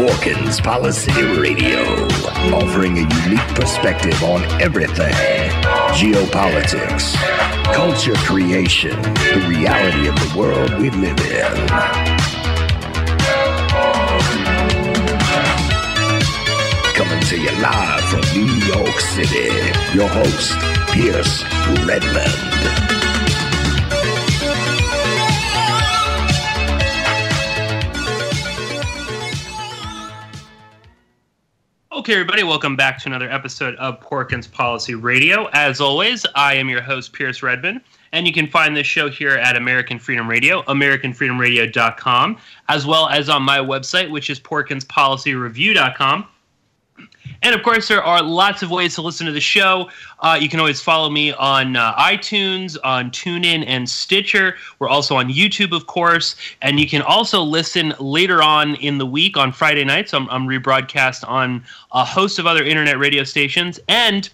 Porkins Policy Radio, offering a unique perspective on everything. Geopolitics, culture creation, the reality of the world we live in. Coming to you live from New York City, your host, Pierce Redmond. Okay, everybody, welcome back to another episode of Porkins Policy Radio. As always, I am your host, Pierce Redmond, and you can find this show here at American Freedom Radio, AmericanFreedomRadio.com, as well as on my website, which is PorkinsPolicyReview.com. And, of course, there are lots of ways to listen to the show. You can always follow me on iTunes, on TuneIn, and Stitcher. We're also on YouTube, of course. And you can also listen later on in the week on Friday nights. I'm rebroadcast on a host of other internet radio stations. And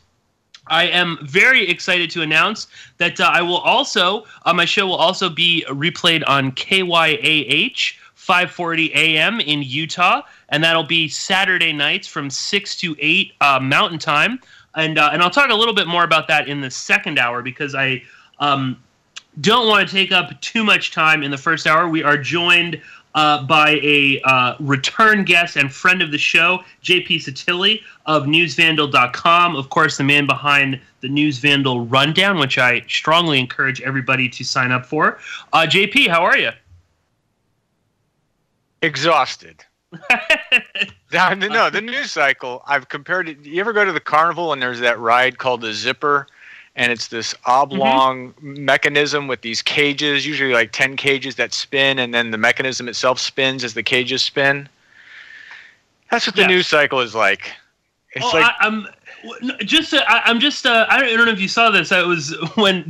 I am very excited to announce that I will also, my show will also be replayed on KYAH, 5:40 a.m. in Utah, and that'll be Saturday nights from 6 to 8 Mountain Time. And I'll talk a little bit more about that in the second hour because I don't want to take up too much time in the first hour. We are joined by a return guest and friend of the show, JP Sotille of newsvandal.com. Of course, the man behind the News Vandal Rundown, which I strongly encourage everybody to sign up for. JP, how are you? Exhausted. No, the news cycle, I've compared it. You ever go to the carnival and there's that ride called the zipper? And it's this oblong mechanism with these cages, usually like 10 cages that spin, and then the mechanism itself spins as the cages spin. That's what the news cycle is like. It's I don't know if you saw this. I was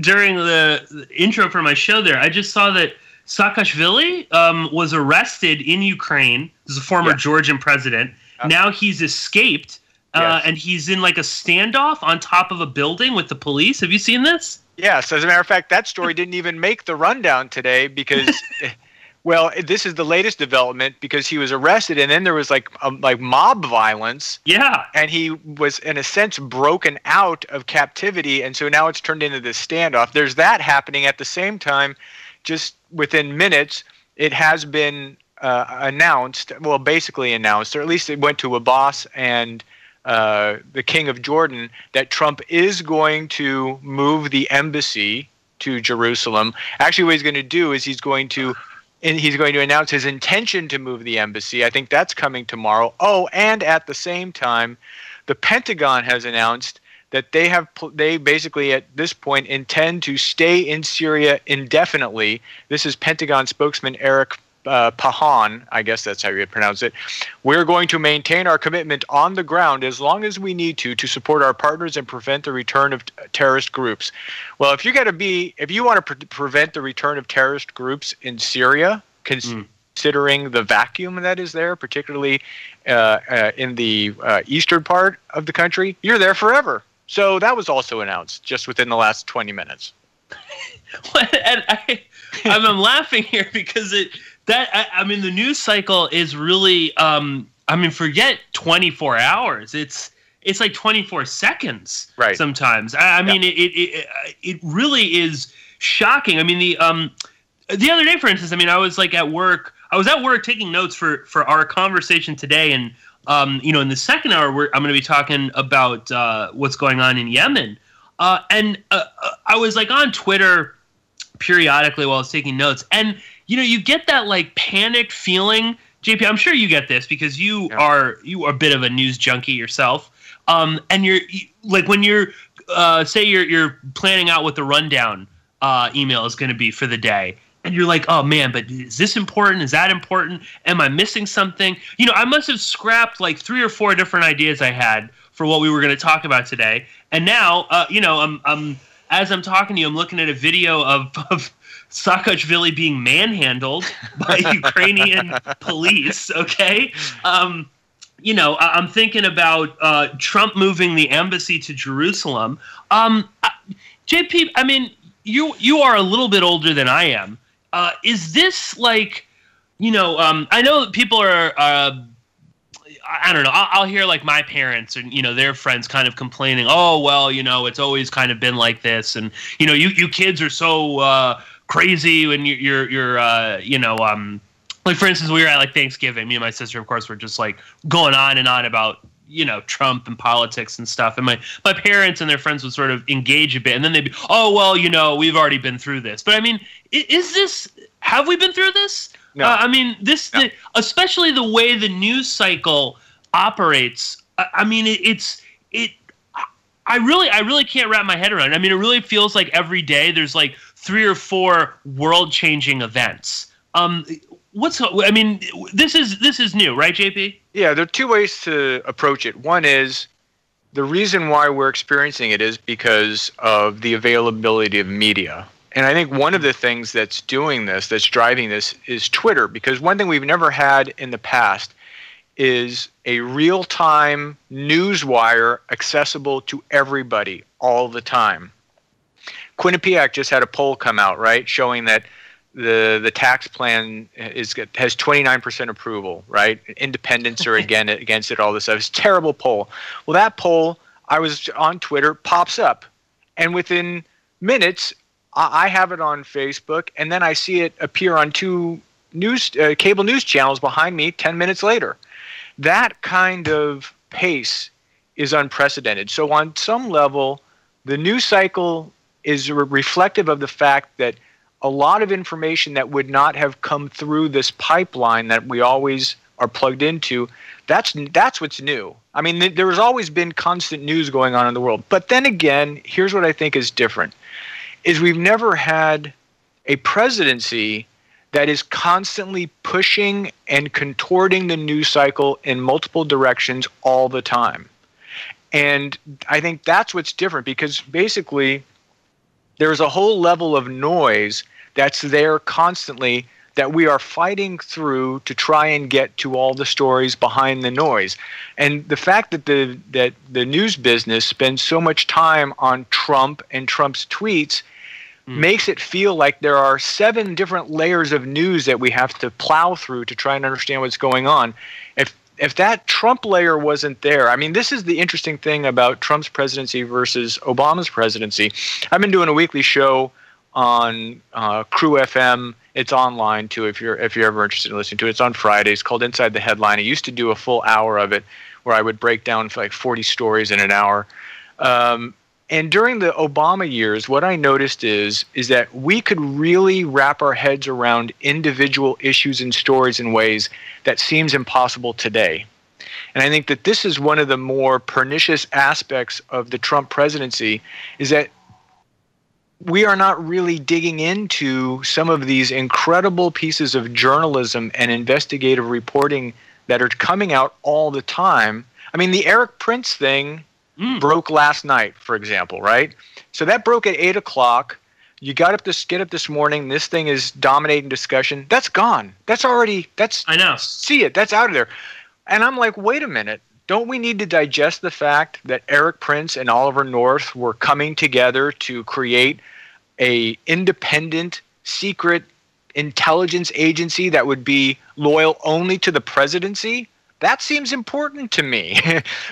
during the intro for my show there, I just saw that Saakashvili was arrested in Ukraine. This is a former Georgian president. Now he's escaped, and he's in like a standoff on top of a building with the police. Have you seen this? Yes. As a matter of fact, that story didn't even make the rundown today because, well, this is the latest development because he was arrested, and then there was like mob violence. Yeah. And he was, in a sense, broken out of captivity, and so now it's turned into this standoff. There's that happening at the same time. Just within minutes, it has been announced, well, basically announced, or at least it went to Abbas and the King of Jordan, that Trump is going to move the embassy to Jerusalem. Actually, what he's going to do is he's going to announce his intention to move the embassy. I think that's coming tomorrow. Oh, and at the same time, the Pentagon has announced that they basically at this point intend to stay in Syria indefinitely. This is Pentagon spokesman Eric Pahan, I guess that's how you pronounce it. We're going to maintain our commitment on the ground as long as we need to support our partners and prevent the return of terrorist groups. Well, if you want to prevent the return of terrorist groups in Syria, considering the vacuum that is there, particularly in the eastern part of the country, you're there forever. So that was also announced just within the last 20 minutes. And I'm laughing here because the news cycle is really, forget 24 hours. It's like 24 seconds sometimes. It really is shocking. I mean, the other day, for instance, I was like at work. I was at work taking notes for our conversation today, and in the second hour, I'm going to be talking about what's going on in Yemen. And I was like on Twitter periodically while I was taking notes. And, you get that like panicked feeling. JP, I'm sure you get this because you are a bit of a news junkie yourself. And you're like when you're say you're planning out what the rundown email is going to be for the day. And you're like, oh, man, but is this important? Is that important? Am I missing something? I must have scrapped like 3 or 4 different ideas I had for what we were going to talk about today. And now, I'm as I'm talking to you, I'm looking at a video of Saakashvili being manhandled by Ukrainian police, okay? I'm thinking about Trump moving the embassy to Jerusalem. JP, you are a little bit older than I am. Is this like, I know that people are I don't know. I'll hear like my parents and their friends kind of complaining. Oh well, it's always kind of been like this, and you kids are so crazy when you're like for instance, we were at like Thanksgiving. Me and my sister, of course, were just like going on and on about Trump and politics and stuff. And my parents and their friends would sort of engage a bit, and then they'd be, oh well, we've already been through this. But I mean, have we been through this? No. I mean, especially the way the news cycle operates. I mean, I really can't wrap my head around it. I mean, it really feels like every day there's like 3 or 4 world-changing events. I mean, this is new, right, JP? Yeah, there are 2 ways to approach it. One is the reason why we're experiencing it is because of the availability of media. And I think one of the things that's doing this, that's driving this, is Twitter. Because one thing we've never had in the past is a real-time news wire accessible to everybody all the time. Quinnipiac just had a poll come out, right, showing that the tax plan has 29% approval, right? Independents are against it, all this stuff. It's a terrible poll. Well, that poll, I was on Twitter, pops up. And within minutes, I have it on Facebook, and then I see it appear on 2 cable news channels behind me 10 minutes later. That kind of pace is unprecedented. So on some level, the news cycle is reflective of the fact that a lot of information that would not have come through this pipeline that we always are plugged into, that's what's new. I mean, there has always been constant news going on in the world. But then again, here's what I think is different, is we've never had a presidency that is constantly pushing and contorting the news cycle in multiple directions all the time. And I think that's what's different, because basically there's a whole level of noise that's there constantly that we are fighting through to try and get to all the stories behind the noise. And the fact that the news business spends so much time on Trump and Trump's tweets makes it feel like there are 7 different layers of news that we have to plow through to try and understand what's going on. If that Trump layer wasn't there, I mean, this is the interesting thing about Trump's presidency versus Obama's presidency. I've been doing a weekly show on Crew FM. It's online too, if you're ever interested in listening to it. It's on Fridays, called Inside the Headline. I used to do a full hour of it where I would break down like 40 stories in an hour. And during the Obama years, what I noticed is that we could really wrap our heads around individual issues and stories in ways that seems impossible today. And I think that this is one of the more pernicious aspects of the Trump presidency, is that we are not really digging into some of these incredible pieces of journalism and investigative reporting that are coming out all the time. I mean, the Eric Prince thing broke last night, for example, right? So that broke at 8 o'clock. You get up this morning. This thing is dominating discussion. That's gone. I know. See it. That's out of there. And I'm like, wait a minute. Don't we need to digest the fact that Eric Prince and Oliver North were coming together to create a independent, secret intelligence agency that would be loyal only to the presidency? That seems important to me.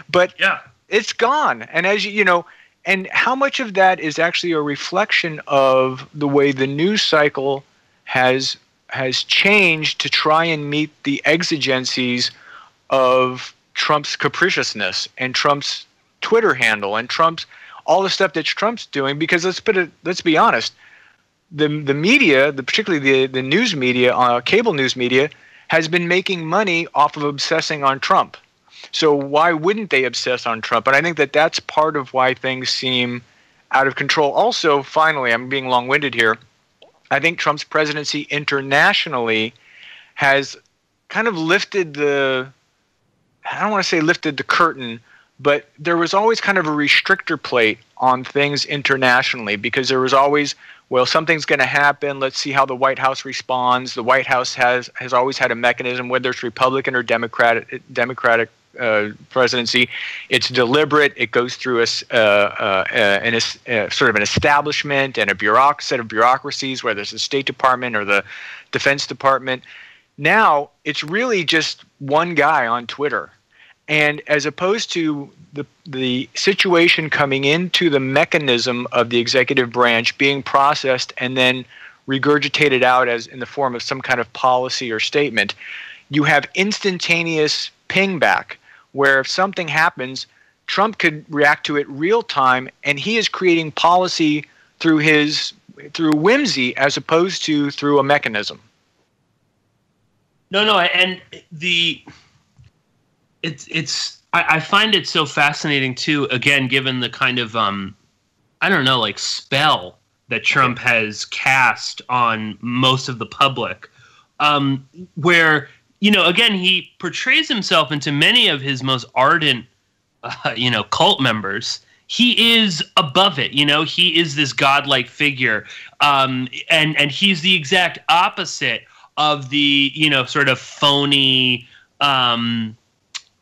But yeah, it's gone. And as you know, and how much of that is actually a reflection of the way the news cycle has changed to try and meet the exigencies of Trump's capriciousness and Trump's Twitter handle and Trump's all the stuff that Trump's doing? Because let's be honest, the media, particularly the news media, cable news media, has been making money off of obsessing on Trump. So why wouldn't they obsess on Trump? And I think that that's part of why things seem out of control. Also, finally, I'm being long-winded here, I think Trump's presidency internationally has kind of lifted I don't want to say lifted the curtain, but there was always kind of a restrictor plate on things internationally, because there was always, well, something's going to happen. Let's see how the White House responds. The White House has always had a mechanism, whether it's Republican or Democratic presidency. It's deliberate. It goes through a sort of an establishment and a set of bureaucracies, whether it's the State Department or the Defense Department. Now it's really just one guy on Twitter. And as opposed to the situation coming into the mechanism of the executive branch being processed and then regurgitated out as in the form of some kind of policy or statement, you have instantaneous ping back where if something happens, Trump could react to it real time, and he is creating policy through whimsy as opposed to through a mechanism. No, and I find it so fascinating too. Again, given the kind of like spell that Trump has cast on most of the public, where again he portrays himself into many of his most ardent cult members. He is above it. He is this godlike figure, and he's the exact opposite of the sort of phony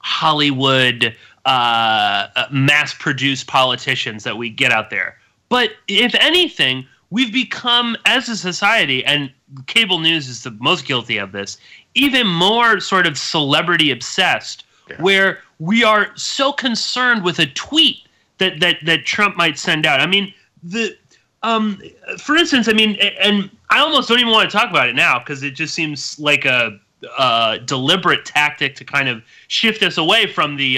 Hollywood mass-produced politicians that we get out there. But if anything, we've become, as a society, and cable news is the most guilty of this, even more sort of celebrity obsessed, where we are so concerned with a tweet that Trump might send out. I mean, for instance, and I almost don't even want to talk about it now because it just seems like a deliberate tactic to kind of shift us away from the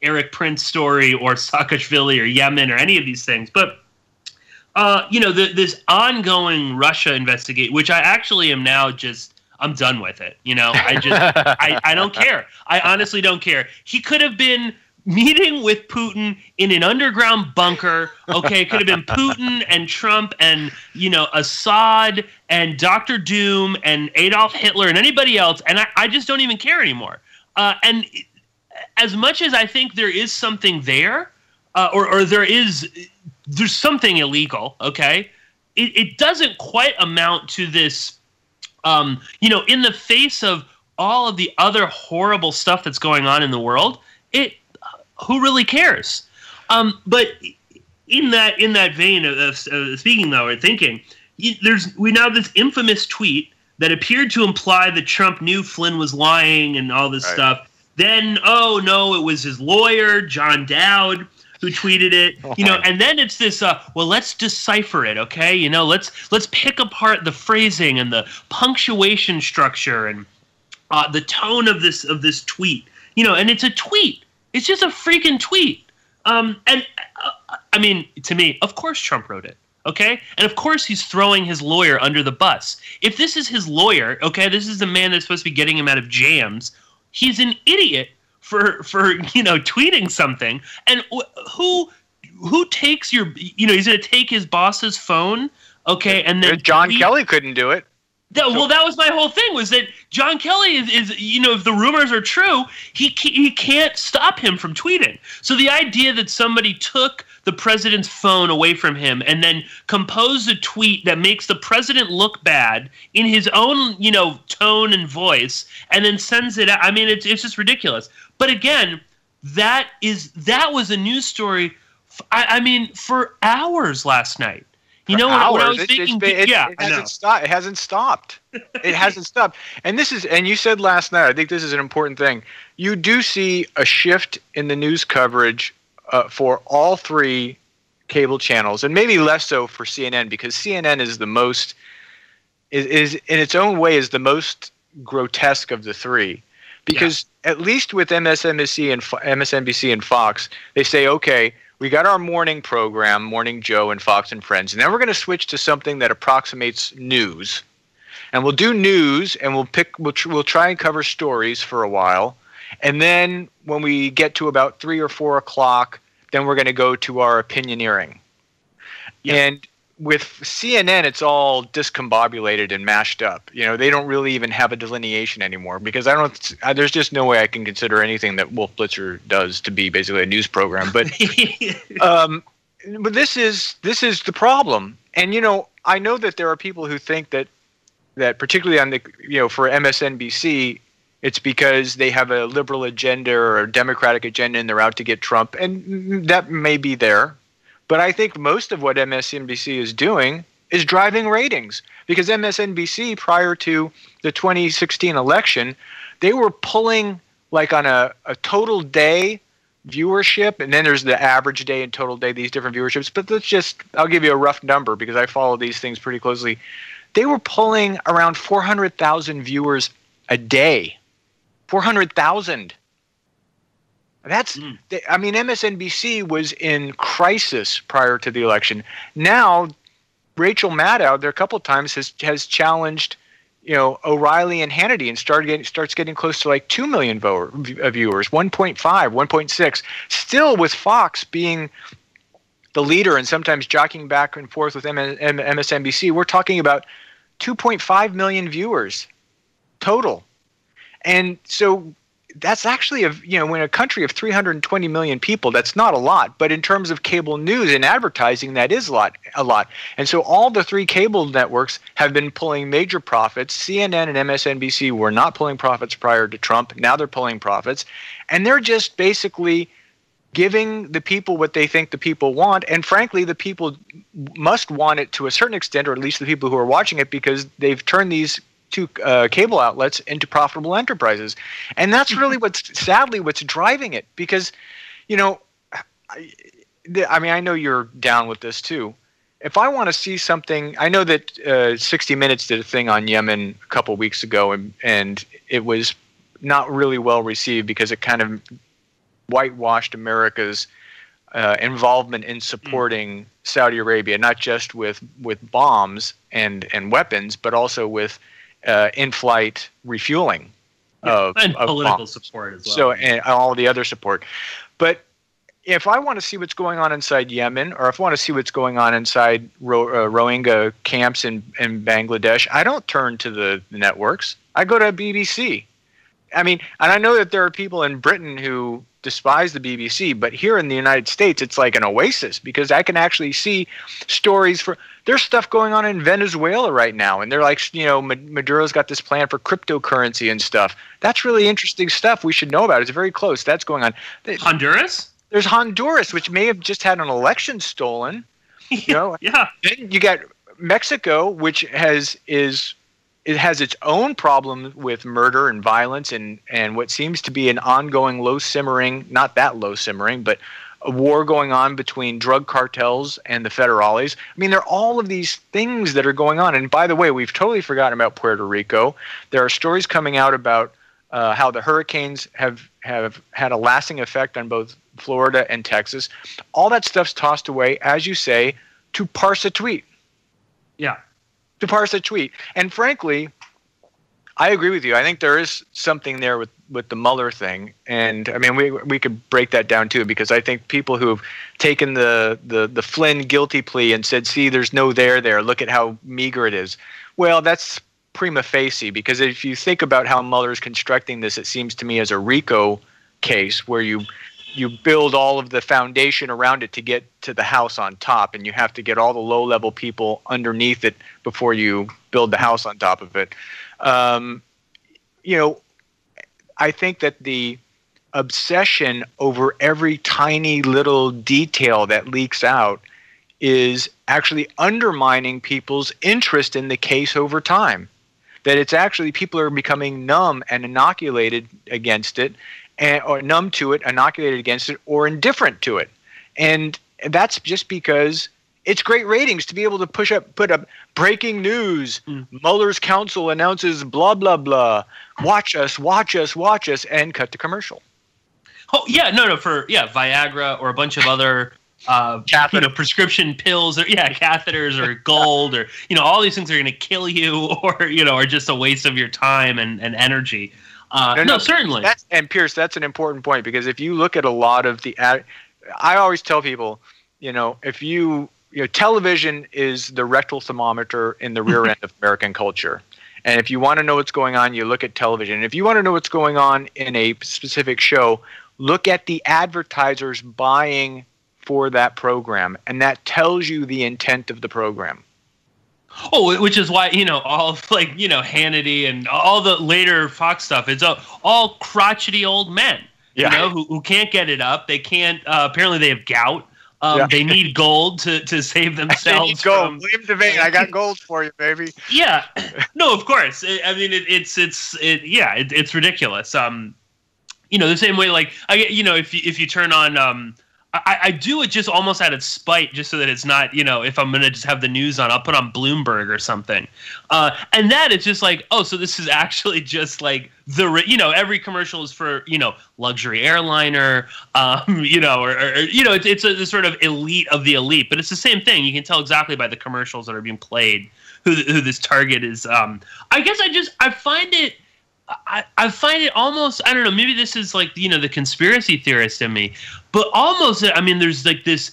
Eric Prince story or Saakashvili or Yemen or any of these things. But this ongoing Russia investigate, which I actually am now I'm done with it. I don't care. I honestly don't care. He could have been meeting with Putin in an underground bunker. Okay, it could have been Putin and Trump and Assad and Dr. Doom and Adolf Hitler and anybody else, and I just don't even care anymore. And as much as I think there is something there, or there's something illegal. Okay, it doesn't quite amount to this. In the face of all of the other horrible stuff that's going on in the world, who really cares? But in that vein of speaking though or thinking, we now have this infamous tweet that appeared to imply that Trump knew Flynn was lying and all this stuff. Then, oh no, it was his lawyer, John Dowd, who tweeted it. And then it's this. Well, let's decipher it, okay? Let's pick apart the phrasing and the punctuation structure and the tone of this tweet. And it's a tweet. It's just a freaking tweet. To me, of course Trump wrote it, okay? And of course he's throwing his lawyer under the bus. If this is his lawyer, okay, this is the man that's supposed to be getting him out of jams, he's an idiot for tweeting something. And who takes your, he's going to take his boss's phone, okay, and then John Kelly couldn't do it. Well, that was my whole thing, was that John Kelly is if the rumors are true, he can't stop him from tweeting. So the idea that somebody took the president's phone away from him and then composed a tweet that makes the president look bad in his own, tone and voice and then sends it out, it's just ridiculous. But again, that was a news story, for hours last night. When I was thinking, it hasn't stopped. It hasn't stopped. It hasn't stopped. And you said last night, I think this is an important thing. You do see a shift in the news coverage for all three cable channels, and maybe less so for CNN, because CNN is the most, is in its own way, is the most grotesque of the three. Because at least with MSNBC and Fox, they say, okay, we got our morning program, Morning Joe and Fox and Friends, and then we're going to switch to something that approximates news. And we'll do news, and we'll try and cover stories for a while. And then when we get to about 3 or 4 o'clock, then we're going to go to our opinioneering. Yeah. And with CNN, it's all discombobulated and mashed up. They don't really even have a delineation anymore, because there's just no way I can consider anything that Wolf Blitzer does to be basically a news program. But but this is the problem. And I know that there are people who think that particularly on the for MSNBC, it's because they have a liberal agenda or a Democratic agenda and they're out to get Trump, and that may be there. But I think most of what MSNBC is doing is driving ratings, because MSNBC, prior to the 2016 election, they were pulling like on a total day viewership, and then there's the average day and total day, these different viewerships. But I'll give you a rough number because I follow these things pretty closely. They were pulling around 400,000 viewers a day. 400,000. That's, I mean, MSNBC was in crisis prior to the election. Now, Rachel Maddow, there a couple of times has challenged, O'Reilly and Hannity, and starts getting close to like 2 million viewers, 1.5, 1.6. Still, with Fox being the leader and sometimes jockeying back and forth with MSNBC, we're talking about 2.5 million viewers total. And so that's actually, in a country of 320 million people, that's not a lot. But in terms of cable news and advertising, that is a lot. And so all the three cable networks have been pulling major profits. CNN and MSNBC were not pulling profits prior to Trump. Now they're pulling profits. And they're just basically giving the people what they think the people want. And frankly, the people must want it to a certain extent, or at least the people who are watching it, because they've turned these two cable outlets into profitable enterprises. And that's really sadly what's driving it, because, I know you're down with this too. If I want to see something, I know that 60 Minutes did a thing on Yemen a couple weeks ago, and it was not really well received because it kind of whitewashed America's involvement in supporting Saudi Arabia, not just with bombs and weapons, but also with in-flight refueling of political bombs. Support as well. So, and all the other support. But if I want to see what's going on inside Yemen, or if I want to see what's going on inside Rohingya camps in Bangladesh, I don't turn to the networks. I go to BBC. I mean, and I know that there are people in Britain who despise the BBC, but here in the United States, it's like an oasis, because I can actually see stories there's stuff going on in Venezuela right now. And they're like, Maduro's got this plan for cryptocurrency and stuff. That's really interesting stuff we should know about. It's very close. That's going on. Honduras? There's Honduras, which may have just had an election stolen. Yeah. Then you got Mexico, which has its own problem with murder and violence and what seems to be an ongoing not that low simmering, but a war going on between drug cartels and the federales. I mean, there are all of these things that are going on. And by the way, we've totally forgotten about Puerto Rico. There are stories coming out about how the hurricanes have had a lasting effect on both Florida and Texas. All that stuff's tossed away, as you say, to parse a tweet. Yeah. To parse a tweet. And frankly, I agree with you. I think there is something there with the Mueller thing. And I mean, we could break that down too, because I think people who have taken the Flynn guilty plea and said, see, there's no there, look at how meager it is. Well, that's prima facie, because if you think about how Mueller's constructing this, it seems to me as a RICO case where you build all of the foundation around it to get to the house on top, and you have to get all the low-level people underneath it before you build the house on top of it. I think that the obsession over every tiny little detail that leaks out is actually undermining people's interest in the case over time. That it's actually people are becoming numb and inoculated against it, or numb to it, inoculated against it, or indifferent to it. And that's just because it's great ratings to be able to put up breaking news. Mueller's counsel announces blah, blah, blah. Watch us, and cut to commercial. Oh, yeah, Viagra or a bunch of other prescription pills, or catheters or gold, or all these things are going to kill you, or are just a waste of your time and energy. Certainly. And Pierce, that's an important point, because if you look at a lot of I always tell people, if television is the rectal thermometer in the rear end of American culture. And if you want to know what's going on, you look at television. And if you want to know what's going on in a specific show, look at the advertisers buying for that program. And that tells you the intent of the program. Oh, which is why, all Hannity and all the later Fox stuff, it's all crotchety old men, who can't get it up. They can't, apparently they have gout. They need gold to save themselves. They need gold. William Devane, I got gold for you, baby. Yeah. No, of course. It's ridiculous. the same way, like, if you turn on, I do it just almost out of spite, just so that it's not, if I'm going to just have the news on, I'll put on Bloomberg or something. And that it's just like, oh, so this is actually just like every commercial is for, luxury airliner, it's a sort of elite of the elite, but it's the same thing. You can tell exactly by the commercials that are being played who this target is. I guess I find it almost, I don't know, maybe this is like, the conspiracy theorist in me, but almost, I mean, there's like this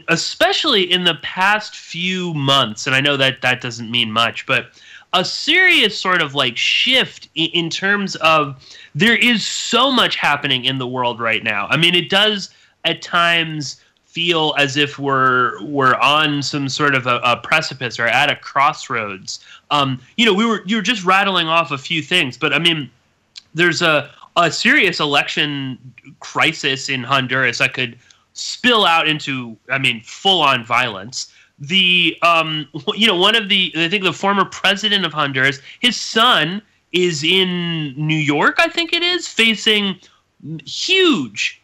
especially in the past few months, and I know that doesn't mean much, but a serious sort of like shift in terms of there is so much happening in the world right now. I mean, it does at times feel as if we're on some sort of a precipice or at a crossroads. You were just rattling off a few things, but I mean, there's a serious election crisis in Honduras that could spill out into, I mean, full-on violence. I think the former president of Honduras, his son is in New York, I think it is, facing huge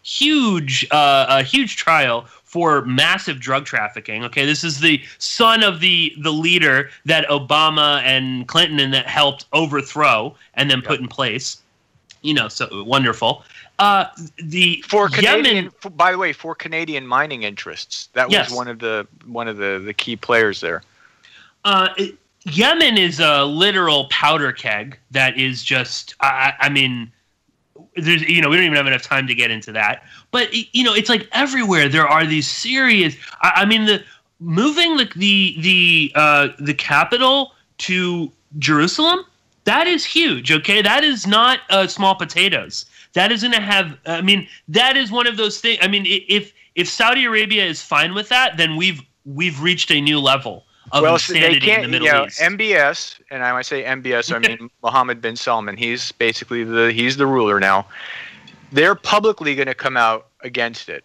trial for massive drug trafficking. Okay, this is the son of the leader that Obama and Clinton that helped overthrow and then put in place. So wonderful. By the way, for Canadian mining interests, that was one of the key players there. Yemen is a literal powder keg that is just, I mean, there's, we don't even have enough time to get into that. But it's like everywhere there are these serious. I mean, moving the capital to Jerusalem, that is huge. Okay, that is not small potatoes. That is going to have. I mean, that is one of those things. I mean, if Saudi Arabia is fine with that, then we've reached a new level of insanity in the Middle East. MBS, and I might say MBS, I mean Mohammed bin Salman. He's basically the ruler now. They're publicly going to come out against it.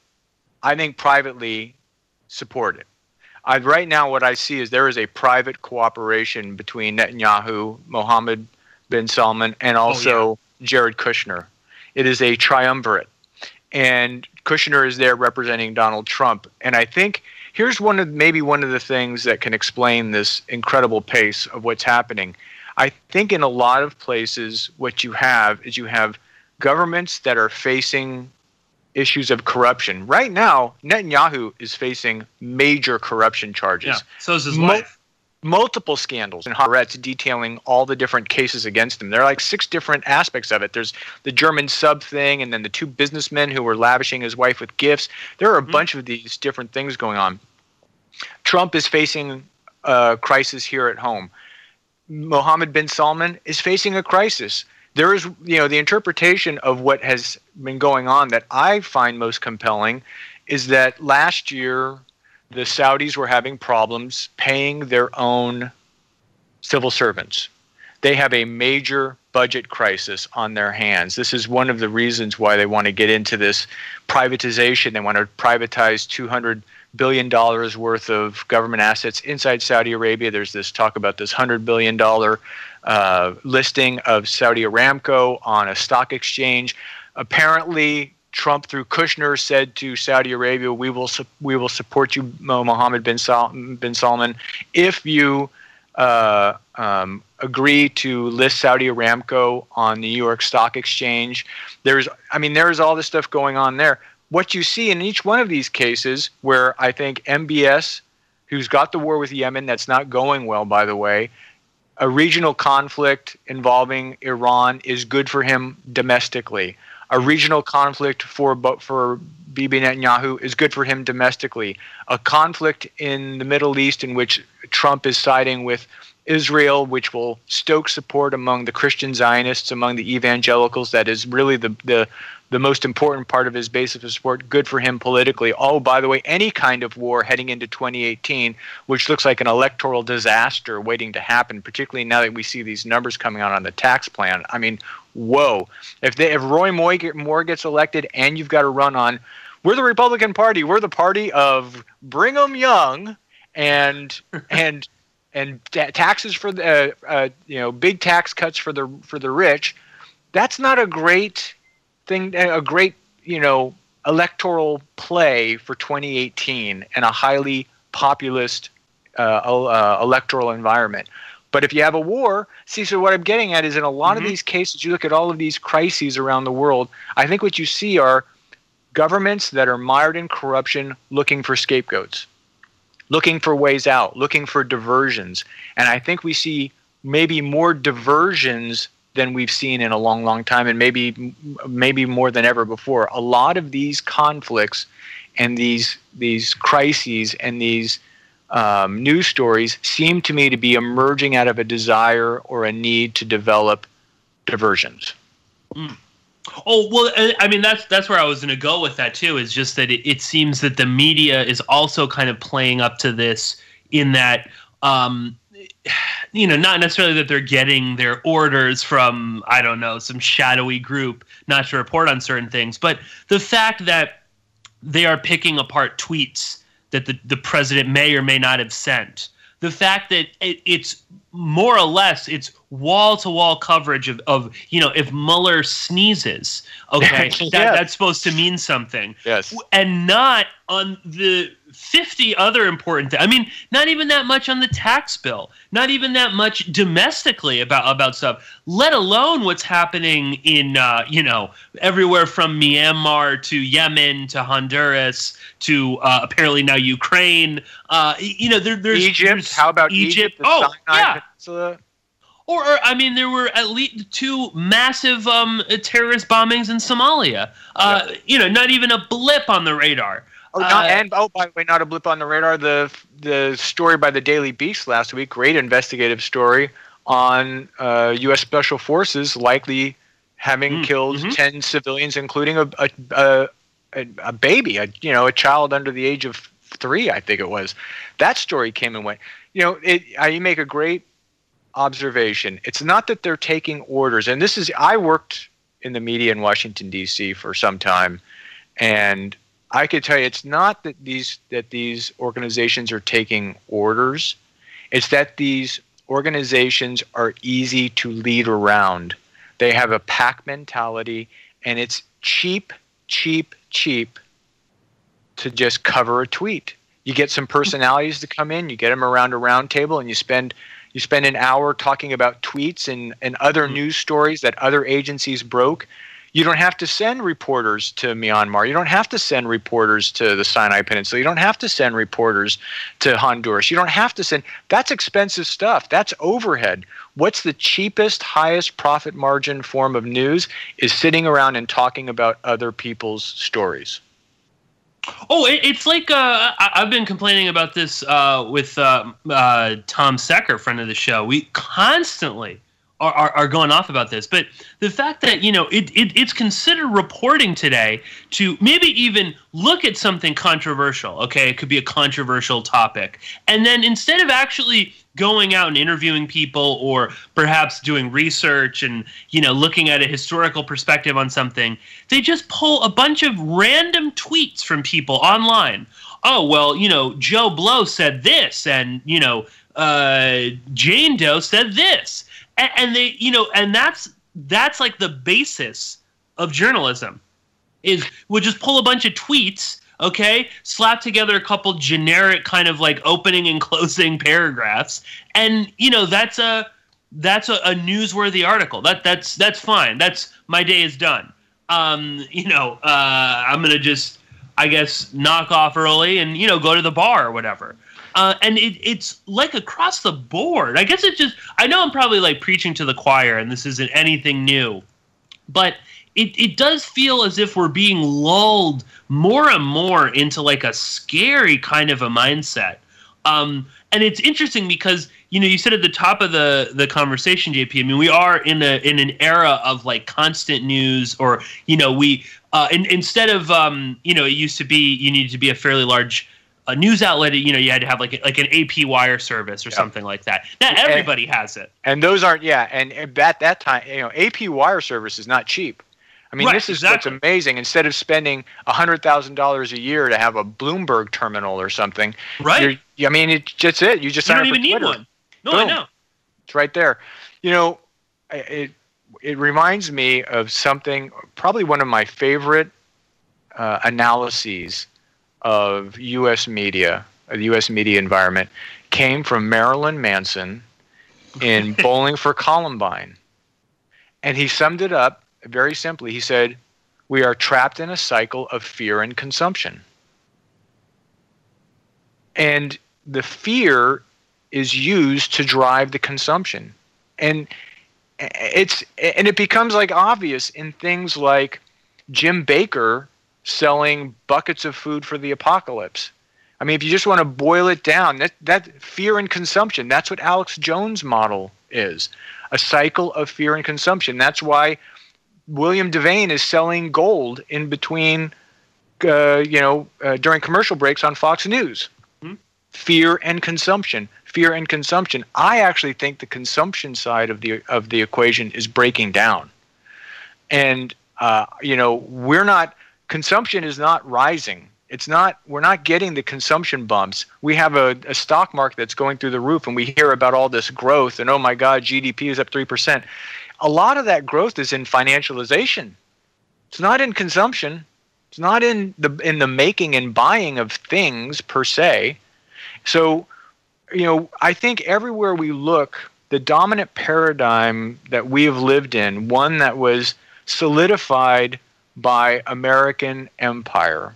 I think privately support it. Right now, what I see is there is a private cooperation between Netanyahu, Mohammed bin Salman, and also Jared Kushner. It is a triumvirate, and Kushner is there representing Donald Trump. And I think here's maybe one of the things that can explain this incredible pace of what's happening. I think in a lot of places, what you have is governments that are facing issues of corruption. Right now, Netanyahu is facing major corruption charges. Yeah, so is his wife. Multiple scandals in Haaretz detailing all the different cases against him. There are like 6 different aspects of it. There's the German sub thing, and then the 2 businessmen who were lavishing his wife with gifts. There are a bunch of these different things going on. Trump is facing a crisis here at home. Mohammed bin Salman is facing a crisis. There is, the interpretation of what has been going on that I find most compelling is that last year the Saudis were having problems paying their own civil servants. They have a major budget crisis on their hands. This is one of the reasons why they want to get into this privatization. They want to privatize $200 billion worth of government assets inside Saudi Arabia. There's this talk about this $100 billion listing of Saudi Aramco on a stock exchange. Apparently, Trump, through Kushner, said to Saudi Arabia, "We will support you, Mohammed bin Salman, if you agree to list Saudi Aramco on the New York Stock Exchange." There's all this stuff going on there. What you see in each one of these cases, where I think MBS, who's got the war with Yemen, that's not going well, by the way, a regional conflict involving Iran is good for him domestically. A regional conflict for Bibi Netanyahu is good for him domestically. A conflict in the Middle East in which Trump is siding with Israel, which will stoke support among the Christian Zionists, among the evangelicals, that is really the most important part of his base of support, good for him politically. Oh, by the way, any kind of war heading into 2018, which looks like an electoral disaster waiting to happen, particularly now that we see these numbers coming out on the tax plan. I mean, whoa. If Roy Moore gets elected and you've got to run on, we're the Republican Party, we're the party of Brigham Young and taxes for the big tax cuts for the rich, that's not a great thing, a great, electoral play for 2018 and a highly populist electoral environment. But if you have a war, so what I'm getting at is in a lot of these cases, you look at all of these crises around the world, I think what you see are governments that are mired in corruption looking for scapegoats, looking for ways out, looking for diversions. And I think we see maybe more diversions than we've seen in a long, long time, and maybe more than ever before. A lot of these conflicts and these crises and these news stories seem to me to be emerging out of a desire or a need to develop diversions. Oh, well, I mean, that's where I was going to go with that, too, is just that it seems that the media is also kind of playing up to this in that, not necessarily that they're getting their orders from, I don't know, some shadowy group not to report on certain things, but the fact that they are picking apart tweets that the president may or may not have sent. The fact that it's more or less it's wall-to-wall coverage of if Mueller sneezes, okay, that's supposed to mean something. Yes. And not on the 50 other important things. I mean, not even that much on the tax bill, not even that much domestically about stuff, let alone what's happening in, everywhere from Myanmar to Yemen to Honduras to apparently now Ukraine. There's Egypt. How about Egypt? The Sinai Peninsula? Or I mean, there were at least 2 massive terrorist bombings in Somalia. Not even a blip on the radar. By the way, not a blip on the radar. The story by the Daily Beast last week, great investigative story on U.S. Special Forces likely having killed 10 civilians, including a baby, a child under the age of 3, I think it was. That story came and went. You make a great observation. It's not that they're taking orders, and I worked in the media in Washington, D.C. for some time, and I could tell you it's not that these organizations are taking orders. It's that these organizations are easy to lead around. They have a pack mentality, and it's cheap to just cover a tweet. You get some personalities to come in, you get them around a round table, and you spend an hour talking about tweets and other news stories that other agencies broke. You don't have to send reporters to Myanmar. You don't have to send reporters to the Sinai Peninsula. You don't have to send reporters to Honduras. You don't have to send. That's expensive stuff. That's overhead. What's the cheapest, highest profit margin form of news is sitting around and talking about other people's stories. Oh, it's like I've been complaining about this with Tom Secker, friend of the show. We constantly are going off about this, but the fact that it's considered reporting today to maybe even look at something controversial. Okay, it could be a controversial topic, and then instead of actually going out and interviewing people or perhaps doing research and looking at a historical perspective on something, they just pull a bunch of random tweets from people online. Oh, well, Joe Blow said this, and Jane Doe said this. And they, and that's like the basis of journalism. We'll just pull a bunch of tweets, okay, slap together a couple generic kind of like opening and closing paragraphs, and that's a newsworthy article. That's fine. That's my day is done. I'm gonna just, I guess, knock off early and go to the bar or whatever. And it's like across the board. I guess I know I'm probably like preaching to the choir and this isn't anything new, but it does feel as if we're being lulled more and more into like a scary kind of a mindset. And it's interesting because, you said at the top of the conversation, JP, I mean, we are in an era of like constant news, or, instead of, it used to be, you needed to be a fairly large news outlet, you had to have like an AP wire service or something like that. Now everybody has it. And those aren't, and at that time, AP wire service is not cheap. I mean, this is what's amazing. Instead of spending $100,000 a year to have a Bloomberg terminal or something, right? It's just it. You just don't even need one. No, Boom. I know. It's right there. it reminds me of something, probably one of my favorite analyses of U.S. media, the U.S. media environment, came from Marilyn Manson in Bowling for Columbine. And he summed it up very simply. He said, "We are trapped in a cycle of fear and consumption." And the fear is used to drive the consumption. And it becomes like obvious in things like Jim Baker selling buckets of food for the apocalypse. I mean, if you just want to boil it down, that fear and consumption, that's what Alex Jones' model is, a cycle of fear and consumption. That's why William Devane is selling gold in between, during commercial breaks on Fox News. Fear and consumption. Fear and consumption. I actually think the consumption side of the equation is breaking down, and consumption is not rising. We're not getting the consumption bumps. We have a stock market that's going through the roof, and we hear about all this growth, and oh my God, GDP is up 3%. A lot of that growth is in financialization. It's not in consumption. It's not in the making and buying of things per se. So, I think everywhere we look, the dominant paradigm that we have lived in, one that was solidified by American empire.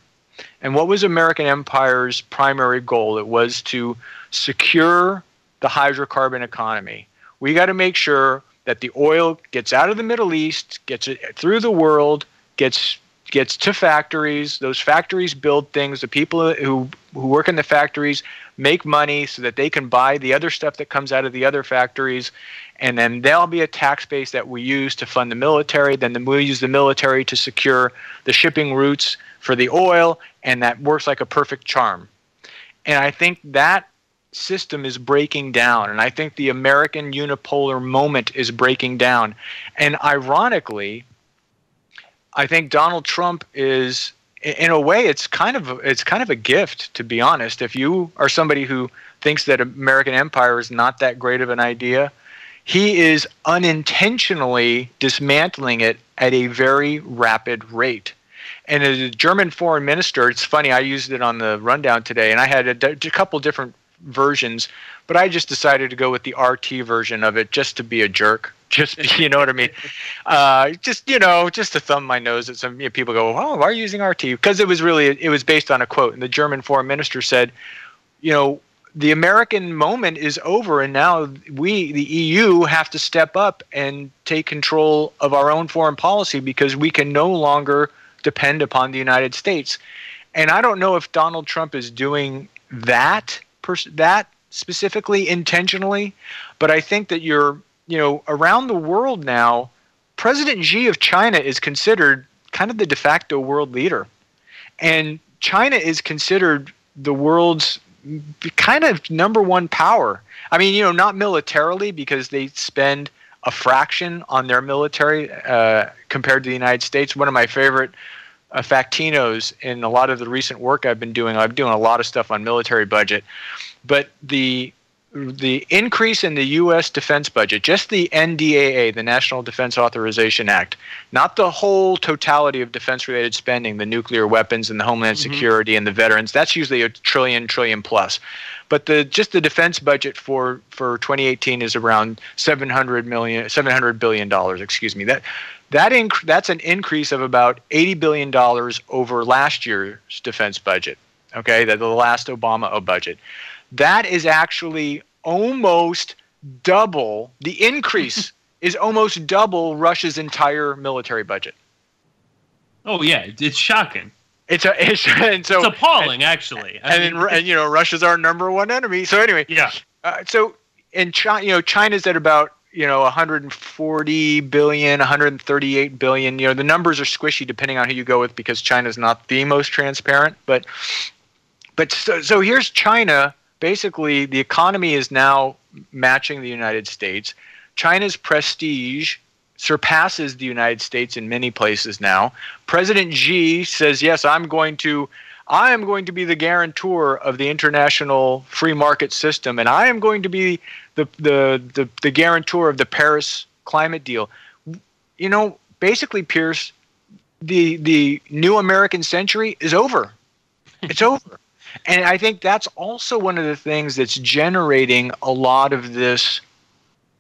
And what was American empire's primary goal? It was to secure the hydrocarbon economy. We got to make sure that the oil gets out of the Middle East, gets it through the world, gets to factories. Those factories build things. The people who work in the factories make money so that they can buy the other stuff that comes out of the other factories, and then there'll be a tax base that we use to fund the military. Then we'll use the military to secure the shipping routes for the oil, and that works like a perfect charm. And I think that system is breaking down, and I think the American unipolar moment is breaking down. And ironically, I think Donald Trump is, in a way, it's kind of a gift, to be honest. If you are somebody who thinks that American empire is not that great of an idea, he is unintentionally dismantling it at a very rapid rate. And as a German foreign minister, it's funny, I used it on the rundown today, and I had a couple different versions, but I just decided to go with the RT version of it just to be a jerk. Just, you know what I mean? Just to thumb my nose at some people go, oh, why are you using RT? Because it was based on a quote. And the German foreign minister said, the American moment is over, and now we, the EU, have to step up and take control of our own foreign policy because we can no longer depend upon the United States. And I don't know if Donald Trump is doing that specifically intentionally, but I think that around the world now, President Xi of China is considered kind of the de facto world leader. And China is considered the world's kind of number one power. I mean, not militarily, because they spend a fraction on their military compared to the United States. One of my favorite factinos in a lot of the recent work I've been doing, I'm doing a lot of stuff on military budget, but the increase in the U.S. defense budget, just the NDAA, the National Defense Authorization Act, not the whole totality of defense-related spending, the nuclear weapons and the homeland security and the veterans, that's usually a trillion plus. But just the defense budget for 2018 is around $700 billion. Excuse me. That's an increase of about $80 billion over last year's defense budget. Okay, the last Obama budget. That is actually almost double. The increase is almost double Russia's entire military budget. Oh yeah, it's shocking. It's appalling, actually. Russia's our number one enemy. So anyway, yeah. So in China, China's at about 140 billion, 138 billion. The numbers are squishy depending on who you go with because China's not the most transparent. But so here's China. Basically, the economy is now matching the United States. China's prestige surpasses the United States in many places now. President Xi says, yes, I am going to be the guarantor of the international free market system, and I am going to be the guarantor of the Paris climate deal. basically, Pierce, the new American century is over. It's over. And I think that's also one of the things that's generating a lot of this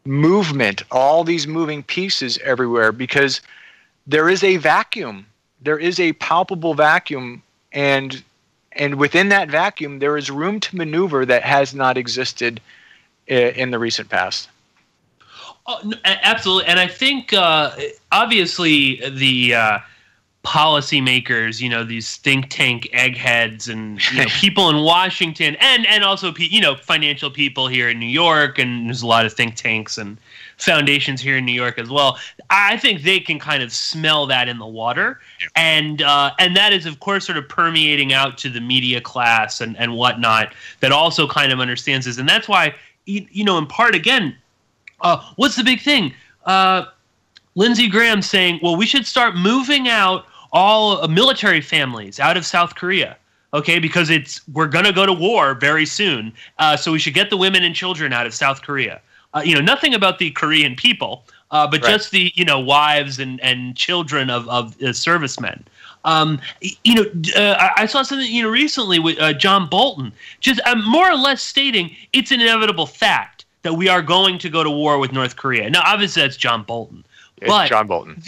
movement, all these moving pieces everywhere, because there is a vacuum. There is a palpable vacuum, and within that vacuum, there is room to maneuver that has not existed in the recent past. Oh, no, absolutely. And I think, obviously, the policymakers, these think tank eggheads and people in Washington and also, financial people here in New York, and there's a lot of think tanks and foundations here in New York as well. I think they can kind of smell that in the water. Yeah. And that is, of course, sort of permeating out to the media class and whatnot that also kind of understands this. And that's why, in part, again, what's the big thing? Lindsey Graham saying, well, we should start moving out all military families out of South Korea, okay, because we're going to go to war very soon, so we should get the women and children out of South Korea. Nothing about the Korean people, but right. Just the wives and children of servicemen. I saw something recently with John Bolton, just more or less stating it's an inevitable fact that we are going to go to war with North Korea. Now, obviously, that's John Bolton. But John Bolton.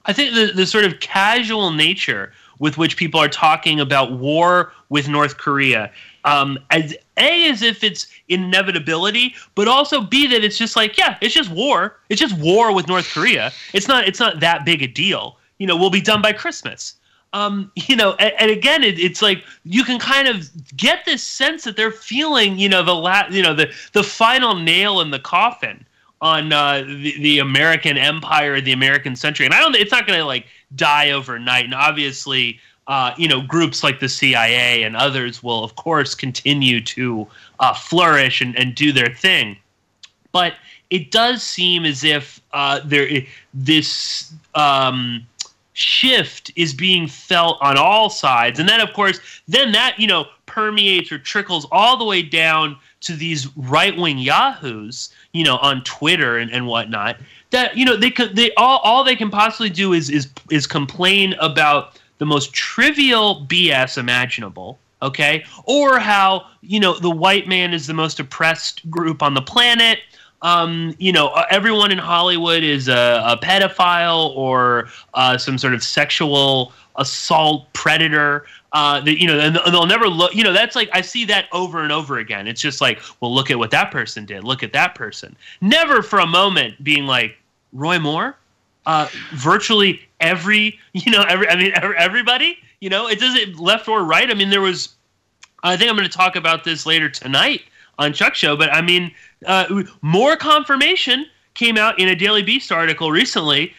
I think the sort of casual nature with which people are talking about war with North Korea, as if it's inevitability, but also B, that it's just like, yeah, it's just war. It's just war with North Korea. It's not that big a deal. We'll be done by Christmas. And again, it's like you can kind of get this sense that they're feeling, the final nail in the coffin on the American empire, the American century. And it's not going to die overnight. And obviously, groups like the CIA and others will, of course, continue to flourish and do their thing. But it does seem as if this shift is being felt on all sides. And then, of course, that permeates or trickles all the way down to these right-wing yahoos, on Twitter and whatnot, that all they can possibly do is complain about the most trivial BS imaginable, okay? Or how the white man is the most oppressed group on the planet. Everyone in Hollywood is a pedophile or some sort of sexual assault predator. And they'll never look. That's I see that over and over again. It's just like, well, look at what that person did. Look at that person. Never for a moment being like Roy Moore. Virtually everybody. It doesn't left or right. I mean, there was. I think I'm going to talk about this later tonight on Chuck's show. But I mean, more confirmation came out in a Daily Beast article recently.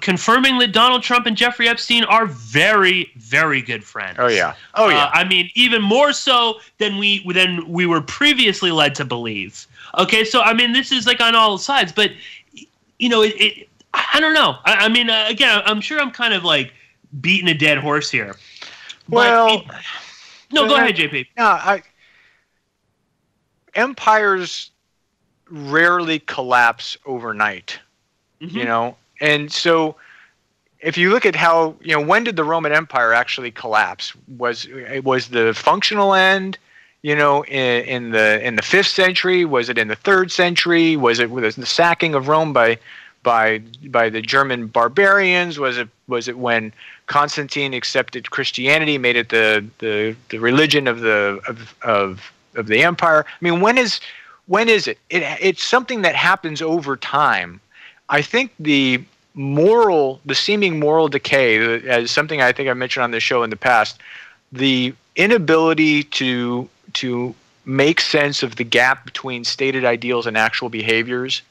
Confirming that Donald Trump and Jeffrey Epstein are very, very good friends. Oh yeah. I mean, even more so than we were previously led to believe. Okay, so I mean, this is on all sides, but I don't know. I mean, again, I'm sure I'm kind of beating a dead horse here. Well, go ahead, JP. No, empires rarely collapse overnight. Mm-hmm. And so if you look at how, when did the Roman Empire actually collapse? Was the functional end, in the 5th century? Was it in the 3rd century? Was it with the sacking of Rome by the German barbarians? Was it when Constantine accepted Christianity, made it the religion of the empire? I mean, when is it? It's something that happens over time. I think the seeming moral decay, as something I think I mentioned on this show in the past, the inability to make sense of the gap between stated ideals and actual behaviors,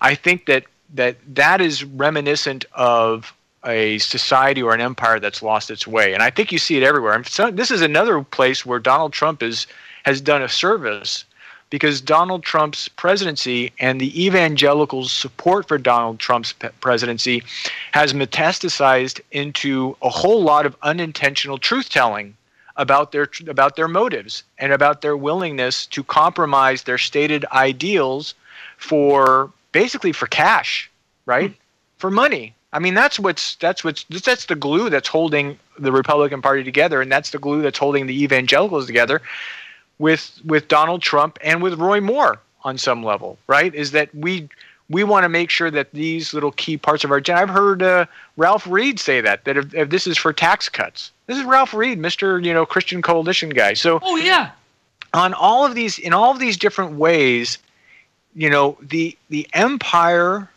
I think that is reminiscent of a society or an empire that's lost its way. And I think you see it everywhere. And so this is another place where Donald Trump has done a service, because Donald Trump's presidency and the evangelicals' support for Donald Trump's presidency has metastasized into a whole lot of unintentional truth-telling about their motives and about their willingness to compromise their stated ideals for basically for cash, right? For money. I mean, that's the glue that's holding the Republican Party together, and that's the glue that's holding the evangelicals together with Donald Trump and with Roy Moore on some level, right? Is that we want to make sure that these little key parts of our agenda. I've heard Ralph Reed say that if this is for tax cuts. This is Ralph Reed, Mr. Christian Coalition guy. So in all of these different ways, the empire,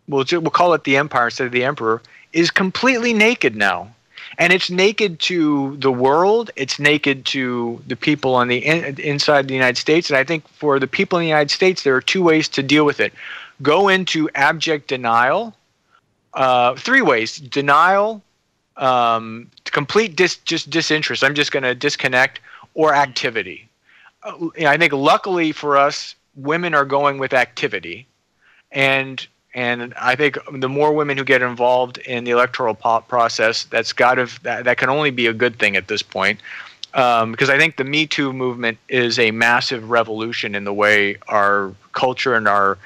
we'll call it the empire instead of the emperor, is completely naked now. And it's naked to the world. It's naked to the people on the inside the United States. And I think for the people in the United States, there are two ways to deal with it. Go into abject denial. Three ways: denial, complete disinterest. I'm just going to disconnect, or activity. I think luckily for us, women are going with activity, and I think the more women who get involved in the electoral process, that can only be a good thing at this point, because I think the Me Too movement is a massive revolution in the way our culture and our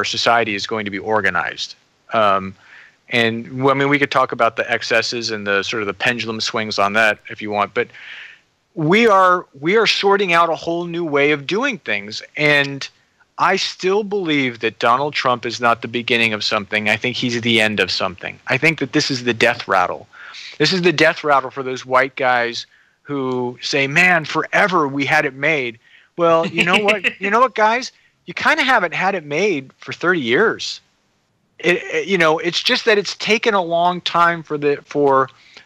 society is going to be organized. And we could talk about the excesses and the sort of the pendulum swings on that if you want, but we are sorting out a whole new way of doing things. And I still believe that Donald Trump is not the beginning of something. I think he's the end of something. I think that this is the death rattle. This is the death rattle for those white guys who say, man, forever we had it made. Well, you know what, guys? You kind of haven't had it made for 30 years. It's just that it's taken a long time for the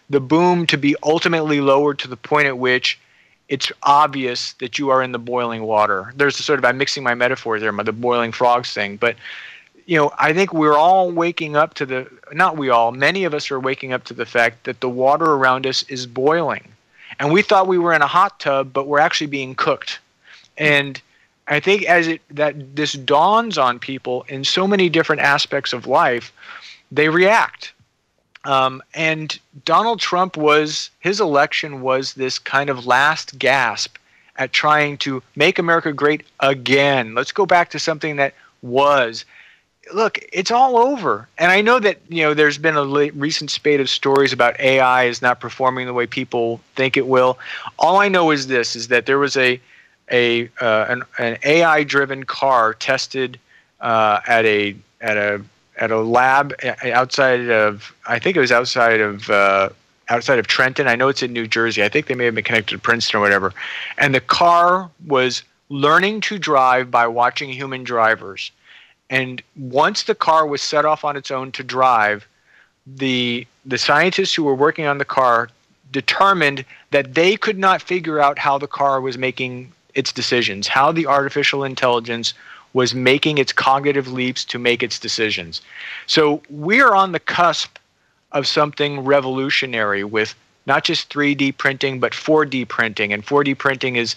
boom to be ultimately lowered to the point at which it's obvious that you are in the boiling water. There's a sort of, I'm mixing my metaphors there, the boiling frogs thing. But, I think we're all waking up to many of us are waking up to the fact that the water around us is boiling. And we thought we were in a hot tub, but we're actually being cooked. And I think this dawns on people in so many different aspects of life, they react. And Donald Trump his election was this kind of last gasp at trying to make America great again. Let's go back to something that was. Look, it's all over. And I know that, there's been a recent spate of stories about AI is not performing the way people think it will. All I know is this, is that there was an AI-driven car tested at a lab outside of, I think it was outside of Trenton. I know it's in New Jersey. I think they may have been connected to Princeton or whatever. And the car was learning to drive by watching human drivers. And once the car was set off on its own to drive, the scientists who were working on the car determined that they could not figure out how the car was making its decisions, how the artificial intelligence was making its cognitive leaps to make its decisions. So we're on the cusp of something revolutionary with not just 3D printing, but 4D printing. And 4D printing is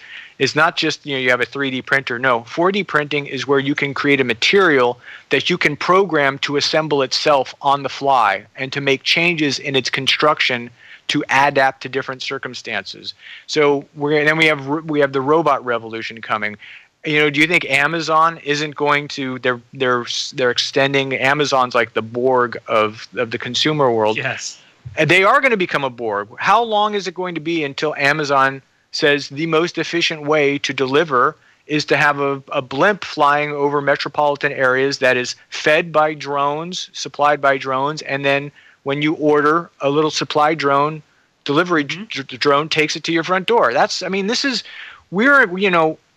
not just, you have a 3D printer. No, 4D printing is where you can create a material that you can program to assemble itself on the fly and to make changes in its construction to adapt to different circumstances. So we have the robot revolution coming. Do you think Amazon isn't going to? They're extending. Amazon's like the Borg of the consumer world. Yes. And they are going to become a Borg. How long is it going to be until Amazon says the most efficient way to deliver is to have a blimp flying over metropolitan areas that is fed by drones, supplied by drones, and then when you order, a little supply drone, delivery drone takes it to your front door.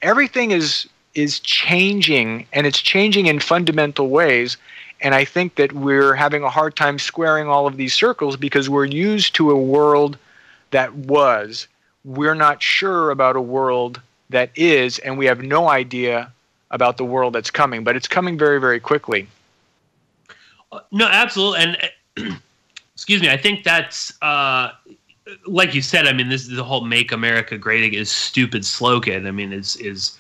Everything is changing, and it's changing in fundamental ways. And I think that we're having a hard time squaring all of these circles because we're used to a world that was. We're not sure about a world that is, and we have no idea about the world that's coming. But it's coming very, very quickly. No, absolutely. And excuse me, I think that's like you said. I mean, this is the whole "Make America Great Again" is stupid slogan. I mean, is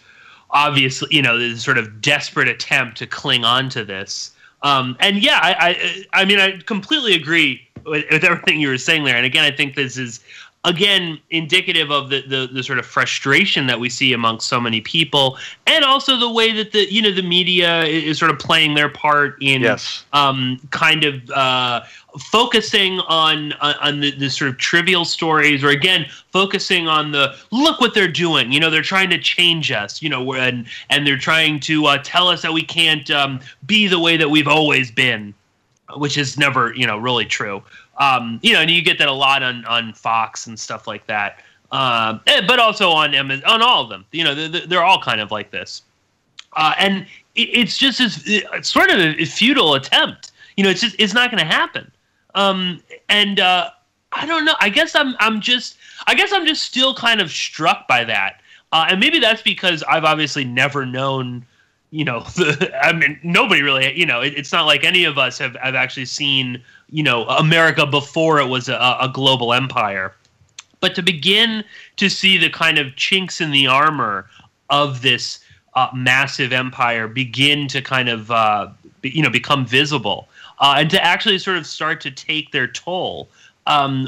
obviously this sort of desperate attempt to cling on to this. And yeah, I mean, I completely agree with everything you were saying there. And again, I think this is again, indicative of the sort of frustration that we see amongst so many people, and also the way that the media is sort of playing their part in kind of focusing on the sort of trivial stories, or again focusing on the look what they're doing. They're trying to change us. And they're trying to tell us that we can't be the way that we've always been, which is never really true. And you get that a lot on Fox and stuff like that, but also on all of them. They're all kind of like this, and it's just it's sort of a futile attempt. It's not going to happen. And I don't know. I guess I'm just still kind of struck by that, and maybe that's because I've obviously never known. Nobody really. It's not like any of us have actually seen America before it was a global empire. But to begin to see the kind of chinks in the armor of this massive empire begin to kind of become visible, and to actually sort of start to take their toll,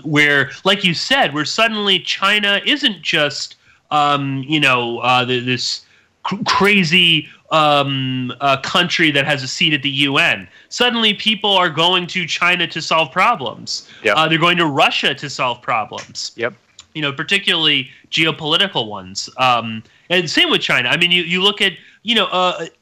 where, like you said, where suddenly China isn't just this crazy country that has a seat at the UN. Suddenly people are going to China to solve problems. Yep. They're going to Russia to solve problems. Yep. Particularly geopolitical ones. And same with China. I mean, you look at,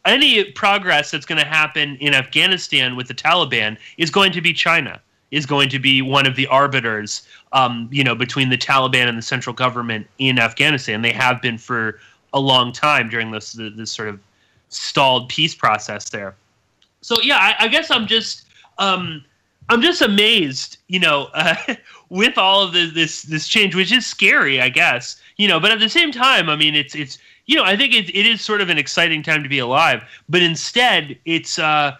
any progress that's going to happen in Afghanistan with the Taliban is going to be China, is going to be one of the arbiters, between the Taliban and the central government in Afghanistan. They have been for a long time during this sort of stalled peace process there. So yeah, I guess I'm just amazed, with all of this change, which is scary, I guess, but at the same time, I mean, it's I think it is sort of an exciting time to be alive, but instead it's, well,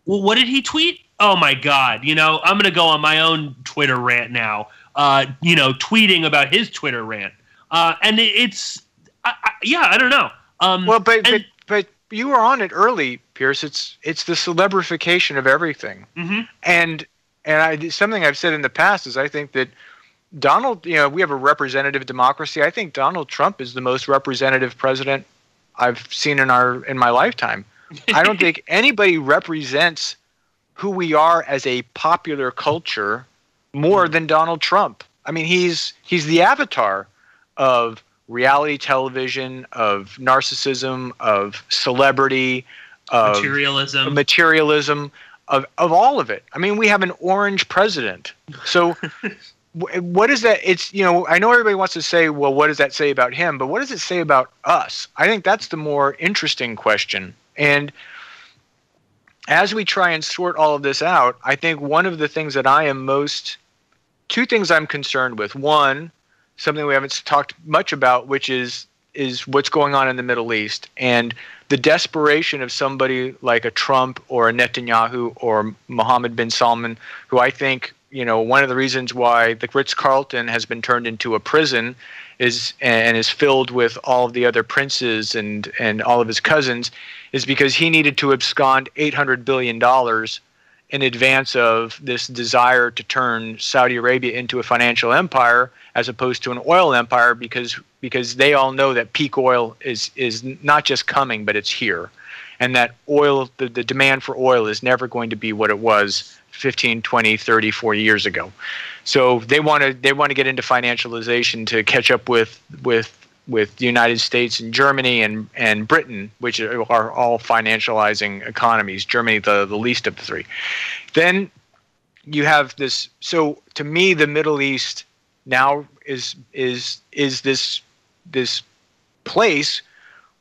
what did he tweet? Oh my God, I'm going to go on my own Twitter rant now, tweeting about his Twitter rant. And I don't know. Well, but you were on it early, Pierce. It's the celebrification of everything, and something I've said in the past is I think that Donald, we have a representative democracy. I think Donald Trump is the most representative president I've seen in my lifetime. I don't think anybody represents who we are as a popular culture more than Donald Trump. I mean, he's the avatar of reality television, of narcissism, of celebrity, of materialism, of all of it. I mean, we have an orange president. So what is that? It's, I know everybody wants to say, well, what does that say about him? But what does it say about us? I think that's the more interesting question. And as we try and sort all of this out, I think one of the things that two things I'm concerned with. One, something we haven't talked much about, which is what's going on in the Middle East and the desperation of somebody like a Trump or a Netanyahu or Mohammed bin Salman, who I think, one of the reasons why the Ritz-Carlton has been turned into a prison is filled with all of the other princes and all of his cousins is because he needed to abscond $800 billion in advance of this desire to turn Saudi Arabia into a financial empire as opposed to an oil empire, because they all know that peak oil is not just coming, but it's here. And that oil, the demand for oil is never going to be what it was 15, 20, 30, 40 years ago. So they want to get into financialization to catch up with the United States and Germany and Britain, which are all financializing economies. Germany, the least of the three. Then you have this. So to me, the Middle East now is this place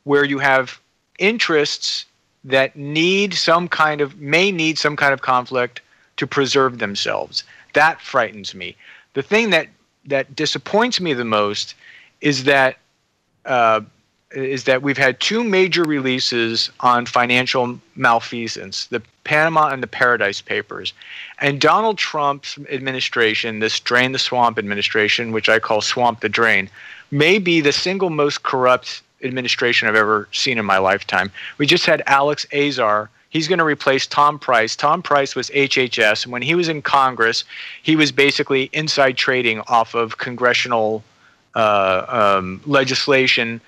where you have interests that may need some kind of conflict to preserve themselves. That frightens me. The thing that disappoints me the most is that we've had two major releases on financial malfeasance, the Panama and the Paradise Papers. And Donald Trump's administration, this Drain the Swamp administration, which I call Swamp the Drain, may be the single most corrupt administration I've ever seen in my lifetime. We just had Alex Azar He's going to replace Tom Price. Tom Price was HHS. And when he was in Congress, he was basically inside trading off of congressional legislation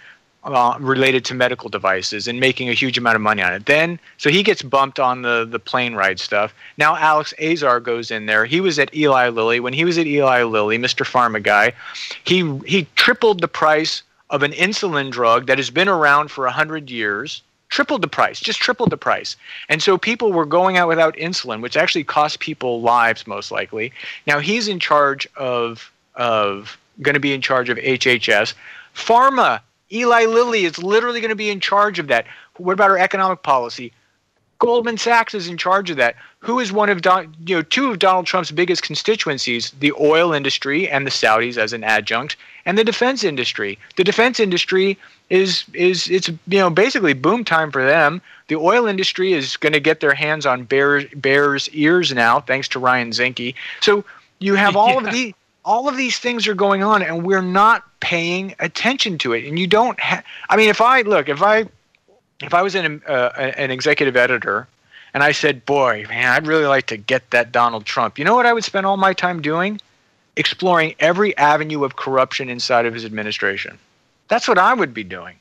related to medical devices and making a huge amount of money on it. Then, so he gets bumped on the plane ride stuff. Now Alex Azar goes in there. He was at Eli Lilly. When he was at Eli Lilly, Mr. Pharma guy, he tripled the price of an insulin drug that has been around for 100 years. Tripled the price, just tripled the price. And so people were going out without insulin, which actually cost people lives most likely. Now he's in charge of going to be in charge of HHS. Pharma, Eli Lilly is literally going to be in charge of that. What about our economic policy? Goldman Sachs is in charge of that. Who is one of two of Donald Trump's biggest constituencies? The oil industry and the Saudis as an adjunct, and the defense industry. The defense industry is basically boom time for them. The oil industry is going to get their hands on bears' ears now, thanks to Ryan Zinke. So you have all of these things are going on, and we're not paying attention to it. And you don't have. I mean, if I was an executive editor, and I said, "Boy, man, I'd really like to get that Donald Trump," you know what I would spend all my time doing? Exploring every avenue of corruption inside of his administration. That's what I would be doing.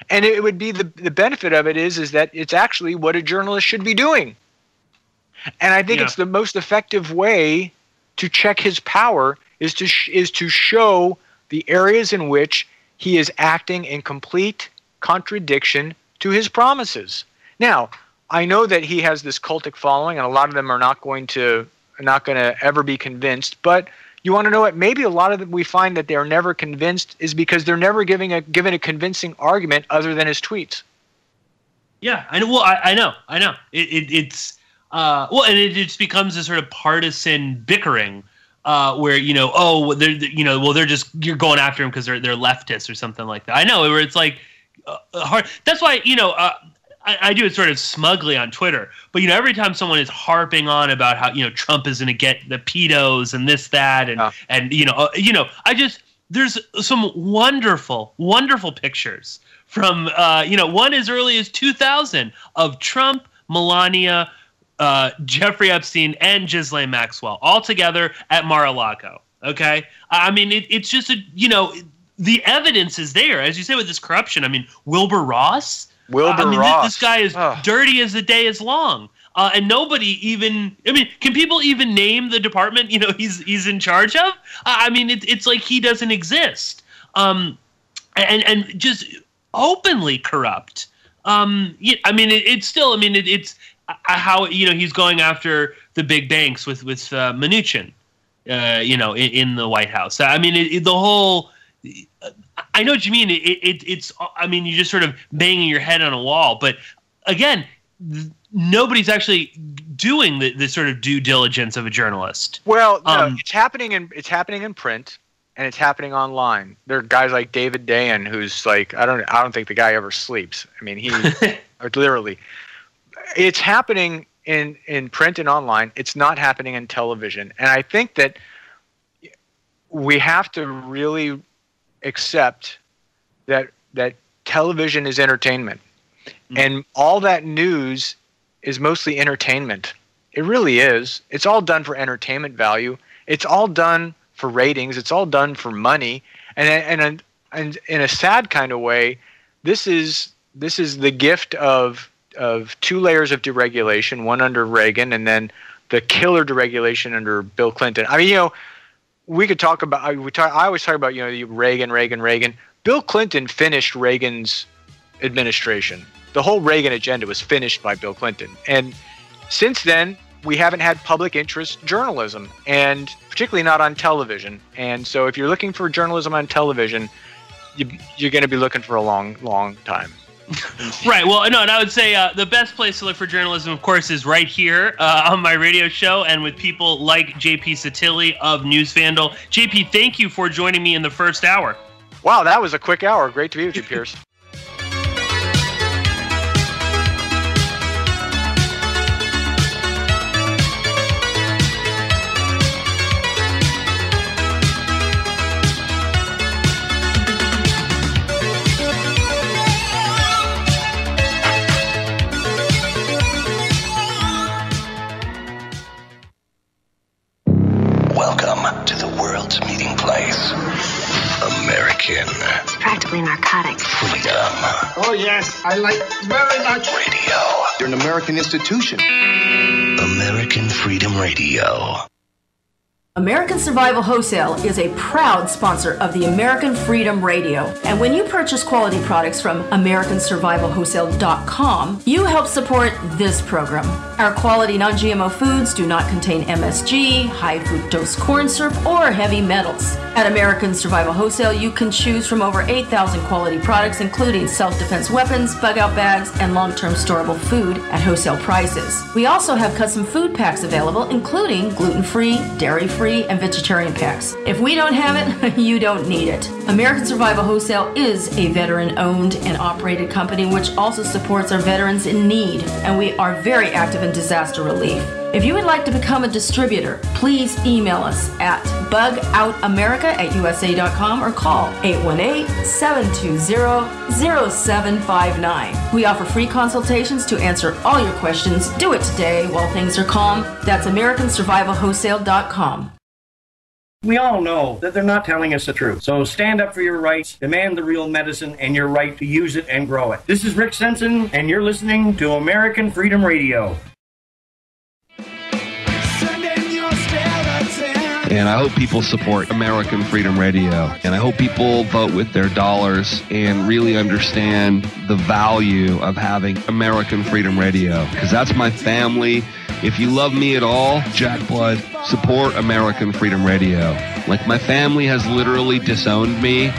And it would be the benefit of it is that it's actually what a journalist should be doing. And I think it's the most effective way to check his power is to show the areas in which he is acting in complete contradiction to his promises. Now, I know that he has this cultic following, and a lot of them are not going to ever be convinced. But you want to know what? Maybe a lot of them we find that they're never convinced is because they're never given a convincing argument other than his tweets. Yeah, I know. Well, I know. It's and it just becomes a sort of partisan bickering. Where they're just you're going after him because they're leftists or something like that. I know where it's like hard. That's why I do it sort of smugly on Twitter. But every time someone is harping on about how Trump is going to get the pedos and this that and there's some wonderful pictures from one as early as 2000 of Trump, Melania, Jeffrey Epstein and Ghislaine Maxwell all together at Mar-a-Lago. Okay, I mean it's just the evidence is there, as you say, with this corruption. I mean Wilbur Ross. This guy is dirty as the day is long, and nobody even. I mean, can people even name the department? He's in charge of. I mean, it's like he doesn't exist, and just openly corrupt. I mean, it's still. I mean, it's. How he's going after the big banks with Mnuchin, in the White House. I mean, the whole. I know what you mean. It's. I mean, you're just sort of banging your head on a wall. But again, nobody's actually doing the sort of due diligence of a journalist. Well, no, it's happening in print, and it's happening online. There are guys like David Dayen, who's like I don't think the guy ever sleeps. I mean, he literally. It's happening in print and online. It's not happening in television. And I think that we have to really accept that television is entertainment. Mm-hmm. And all that news is mostly entertainment. It really is. It's all done for entertainment value. It's all done for ratings. It's all done for money. And in a sad kind of way, this is the gift of two layers of deregulation, one under Reagan and then the killer deregulation under Bill Clinton. I mean, we could talk about. I always talk about Reagan. Bill Clinton finished Reagan's administration. The whole Reagan agenda was finished by Bill Clinton, and since then we haven't had public interest journalism, and particularly not on television. And so, if you're looking for journalism on television, you're going to be looking for a long time. Right. Well, no, and I would say the best place to look for journalism, of course, is right here on my radio show and with people like JP Sotille of News Vandal. JP, thank you for joining me in the first hour. Wow, that was a quick hour. Great to be with you, Pierce. narcotic. Freedom. Oh, yes, I like very much. Radio. You're an American institution. American Freedom Radio. American Survival Wholesale is a proud sponsor of the American Freedom Radio. And when you purchase quality products from AmericanSurvivalWholesale.com, you help support this program. Our quality non-GMO foods do not contain MSG, high fructose corn syrup, or heavy metals. At American Survival Wholesale, you can choose from over 8,000 quality products, including self-defense weapons, bug-out bags, and long-term storable food at wholesale prices. We also have custom food packs available, including gluten-free, dairy-free, and vegetarian packs. If we don't have it, you don't need it. American Survival Wholesale is a veteran-owned and operated company which also supports our veterans in need, and we are very active in disaster relief. If you would like to become a distributor, please email us at bugoutamerica@usa.com or call 818-720-0759. We offer free consultations to answer all your questions. Do it today while things are calm. That's AmericanSurvivalWholesale.com. We all know that they're not telling us the truth. So stand up for your rights, demand the real medicine, and your right to use it and grow it. This is Rick Sensen, and you're listening to American Freedom Radio. And I hope people support American Freedom Radio. And I hope people vote with their dollars and really understand the value of having American Freedom Radio. Because that's my family. If you love me at all, Jack Blood, support American Freedom Radio. Like, my family has literally disowned me.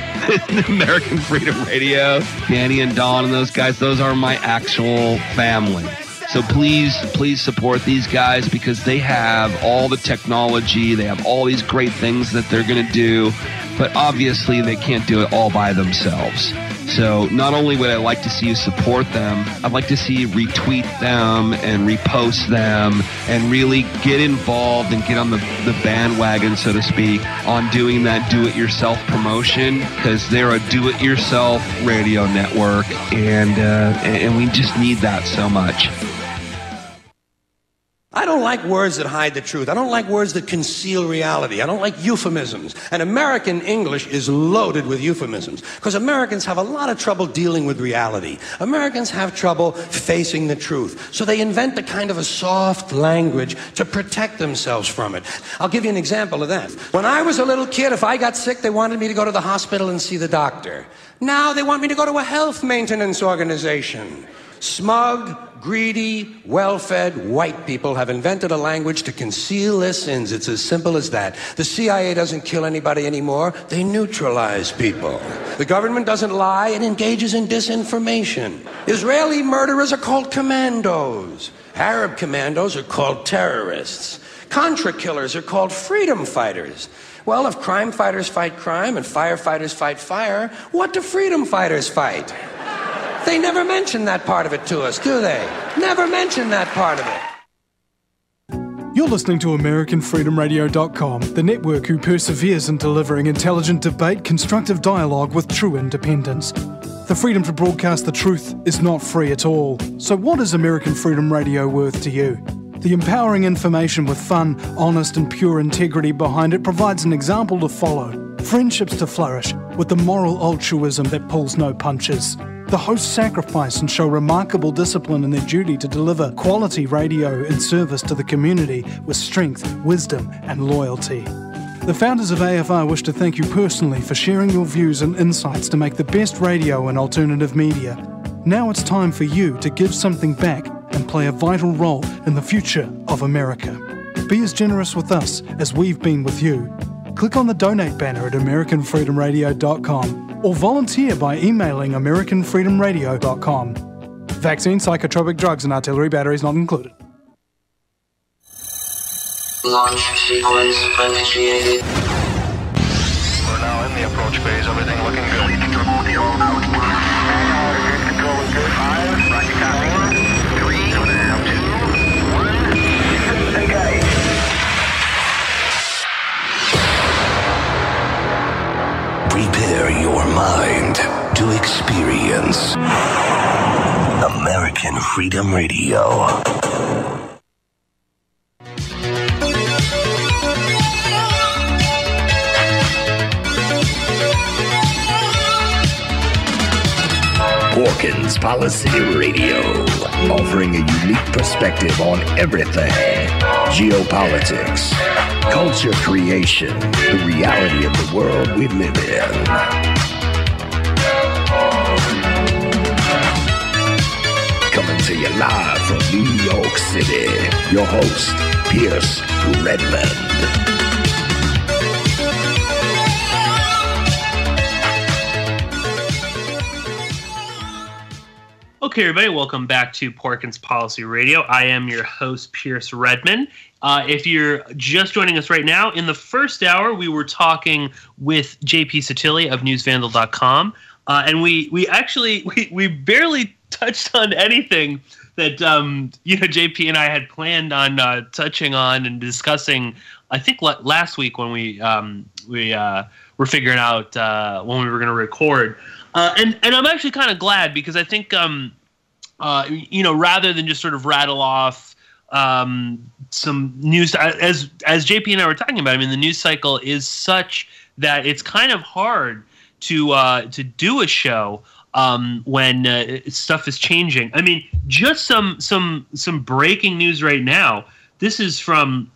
American Freedom Radio, Danny and Don and those guys, those are my actual family. So please support these guys because they have all the technology. They have all these great things that they're going to do, but obviously they can't do it all by themselves. So not only would I like to see you support them, I'd like to see you retweet them and repost them and really get involved and get on the bandwagon, so to speak, on doing that do-it-yourself promotion, because they're a do-it-yourself radio network, and we just need that so much. I don't like words that hide the truth. I don't like words that conceal reality. I don't like euphemisms. And American English is loaded with euphemisms because Americans have a lot of trouble dealing with reality. Americans have trouble facing the truth. So they invent a kind of a soft language to protect themselves from it. I'll give you an example of that. When I was a little kid, if I got sick, they wanted me to go to the hospital and see the doctor. Now they want me to go to a health maintenance organization. Smug, greedy, well-fed white people have invented a language to conceal their sins. It's as simple as that. The CIA doesn't kill anybody anymore. They neutralize people. The government doesn't lie. It engages in disinformation. Israeli murderers are called commandos. Arab commandos are called terrorists. Contra killers are called freedom fighters. Well, if crime fighters fight crime and firefighters fight fire, what do freedom fighters fight? They never mention that part of it to us, do they? Never mention that part of it. You're listening to AmericanFreedomRadio.com, the network who perseveres in delivering intelligent debate, constructive dialogue with true independence. The freedom to broadcast the truth is not free at all. So what is American Freedom Radio worth to you? The empowering information with fun, honest and pure integrity behind it provides an example to follow. Friendships to flourish with the moral altruism that pulls no punches. The hosts sacrifice and show remarkable discipline in their duty to deliver quality radio in service to the community with strength, wisdom and loyalty. The founders of AFR wish to thank you personally for sharing your views and insights to make the best radio and alternative media. Now it's time for you to give something back and play a vital role in the future of America. Be as generous with us as we've been with you. Click on the donate banner at AmericanFreedomRadio.com or volunteer by emailing AmericanFreedomRadio.com. Vaccine, psychotropic drugs and artillery batteries not included. Launch sequence initiated. We're now in the approach phase. Everything looking good. Control is good. 5, rocket copy. 3, 2, 1, decay. Prepare your mind to experience American Freedom Radio. Porkins Policy Radio, offering a unique perspective on everything: geopolitics, culture creation, the reality of the world we live in. Coming to you live from New York City, your host, Pierce Redmond. Okay, everybody, welcome back to Porkins Policy Radio. I am your host, Pierce Redmond. If you're just joining us right now, in the first hour, we were talking with JP Sotille of newsvandal.com, and we barely touched on anything that JP and I had planned on touching on and discussing. I think last week when we were figuring out when we were going to record. And I'm actually kind of glad, because I think, rather than just sort of rattle off some news, as JP and I were talking about, I mean, the news cycle is such that it's kind of hard to do a show when stuff is changing. I mean, just some breaking news right now. This is from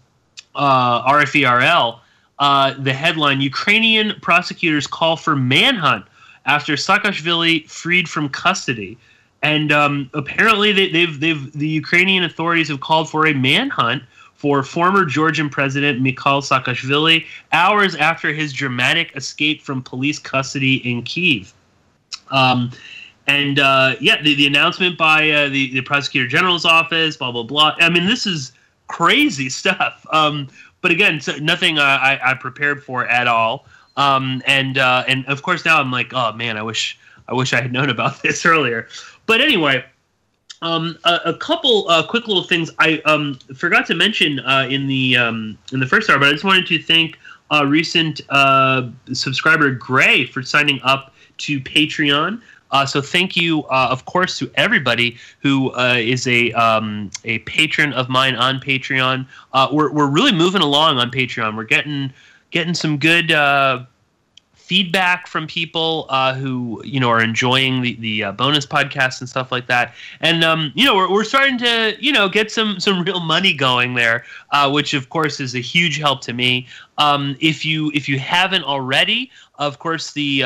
RFERL. The headline: Ukrainian prosecutors call for manhunt after Saakashvili freed from custody. And apparently the Ukrainian authorities have called for a manhunt for former Georgian President Mikhail Saakashvili hours after his dramatic escape from police custody in Kyiv. The announcement by the Prosecutor General's office, blah, blah, blah. I mean, this is crazy stuff. But again, nothing I prepared for at all. And of course now I'm like, oh man, I wish I had known about this earlier. But anyway, a couple quick little things I forgot to mention in the first hour, but I just wanted to thank recent subscriber Gray for signing up to Patreon. So thank you, of course, to everybody who is a patron of mine on Patreon. We're really moving along on Patreon. We're getting some good feedback from people who are enjoying the bonus podcasts and stuff like that. And we're starting to get some real money going there, which of course is a huge help to me. If you haven't already, of course, the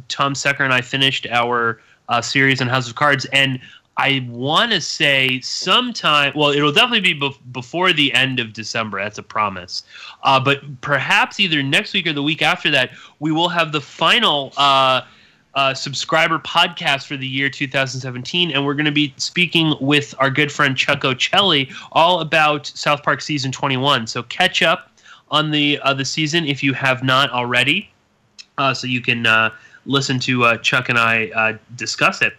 Tom Secker and I finished our series on House of Cards, and I want to say sometime, well, it'll definitely be before the end of December. That's a promise. But perhaps either next week or the week after that, we will have the final subscriber podcast for the year 2017. And we're going to be speaking with our good friend Chuck Ocelli all about South Park Season 21. So catch up on the season if you have not already, so you can listen to Chuck and I discuss it.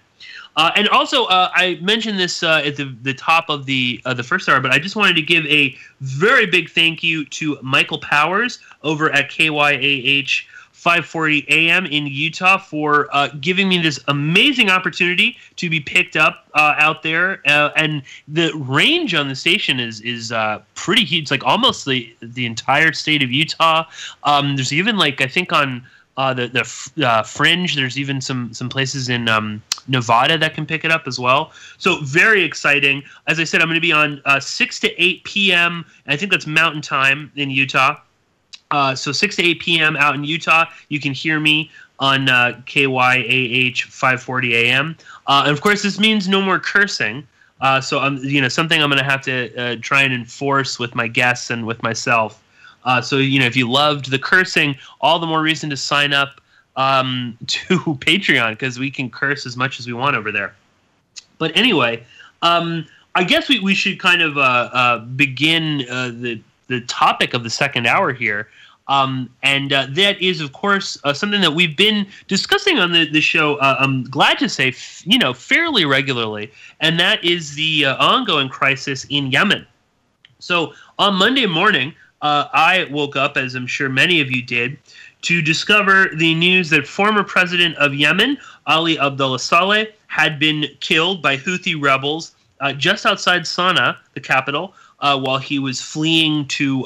And also, I mentioned this at the top of the first hour, but I just wanted to give a very big thank you to Michael Powers over at KYAH 540 AM in Utah for giving me this amazing opportunity to be picked up out there. And the range on the station is pretty huge. It's like almost the entire state of Utah. There's even I think on the fringe, there's even some places in Nevada that can pick it up as well. So very exciting. As I said, I'm going to be on 6 to 8 p.m. I think that's Mountain Time in Utah. So 6 to 8 p.m. out in Utah, you can hear me on KYAH 540 AM. And of course, this means no more cursing. So I'm something I'm going to have to try and enforce with my guests and with myself. So if you loved the cursing, all the more reason to sign up to Patreon, because we can curse as much as we want over there. But anyway, I guess we should kind of begin the topic of the second hour here. And that is, of course, something that we've been discussing on the show, I'm glad to say, fairly regularly. And that is the ongoing crisis in Yemen. So on Monday morning, I woke up, as I'm sure many of you did, to discover the news that former president of Yemen, Ali Abdullah Saleh, had been killed by Houthi rebels just outside Sana'a, the capital, while he was fleeing to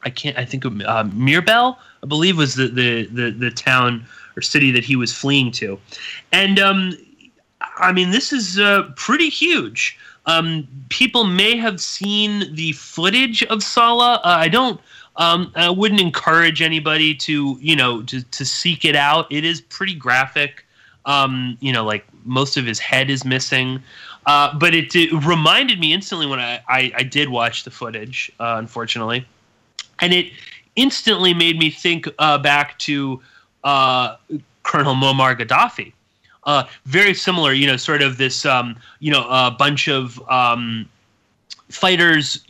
Mirbel, I believe was the town or city that he was fleeing to. And I mean, this is pretty huge. People may have seen the footage of Saleh. I wouldn't encourage anybody to, to seek it out. It is pretty graphic. Like most of his head is missing. But it reminded me instantly when I did watch the footage, unfortunately. And it instantly made me think back to Colonel Muammar Gaddafi. Very similar, sort of this, a bunch of fighters,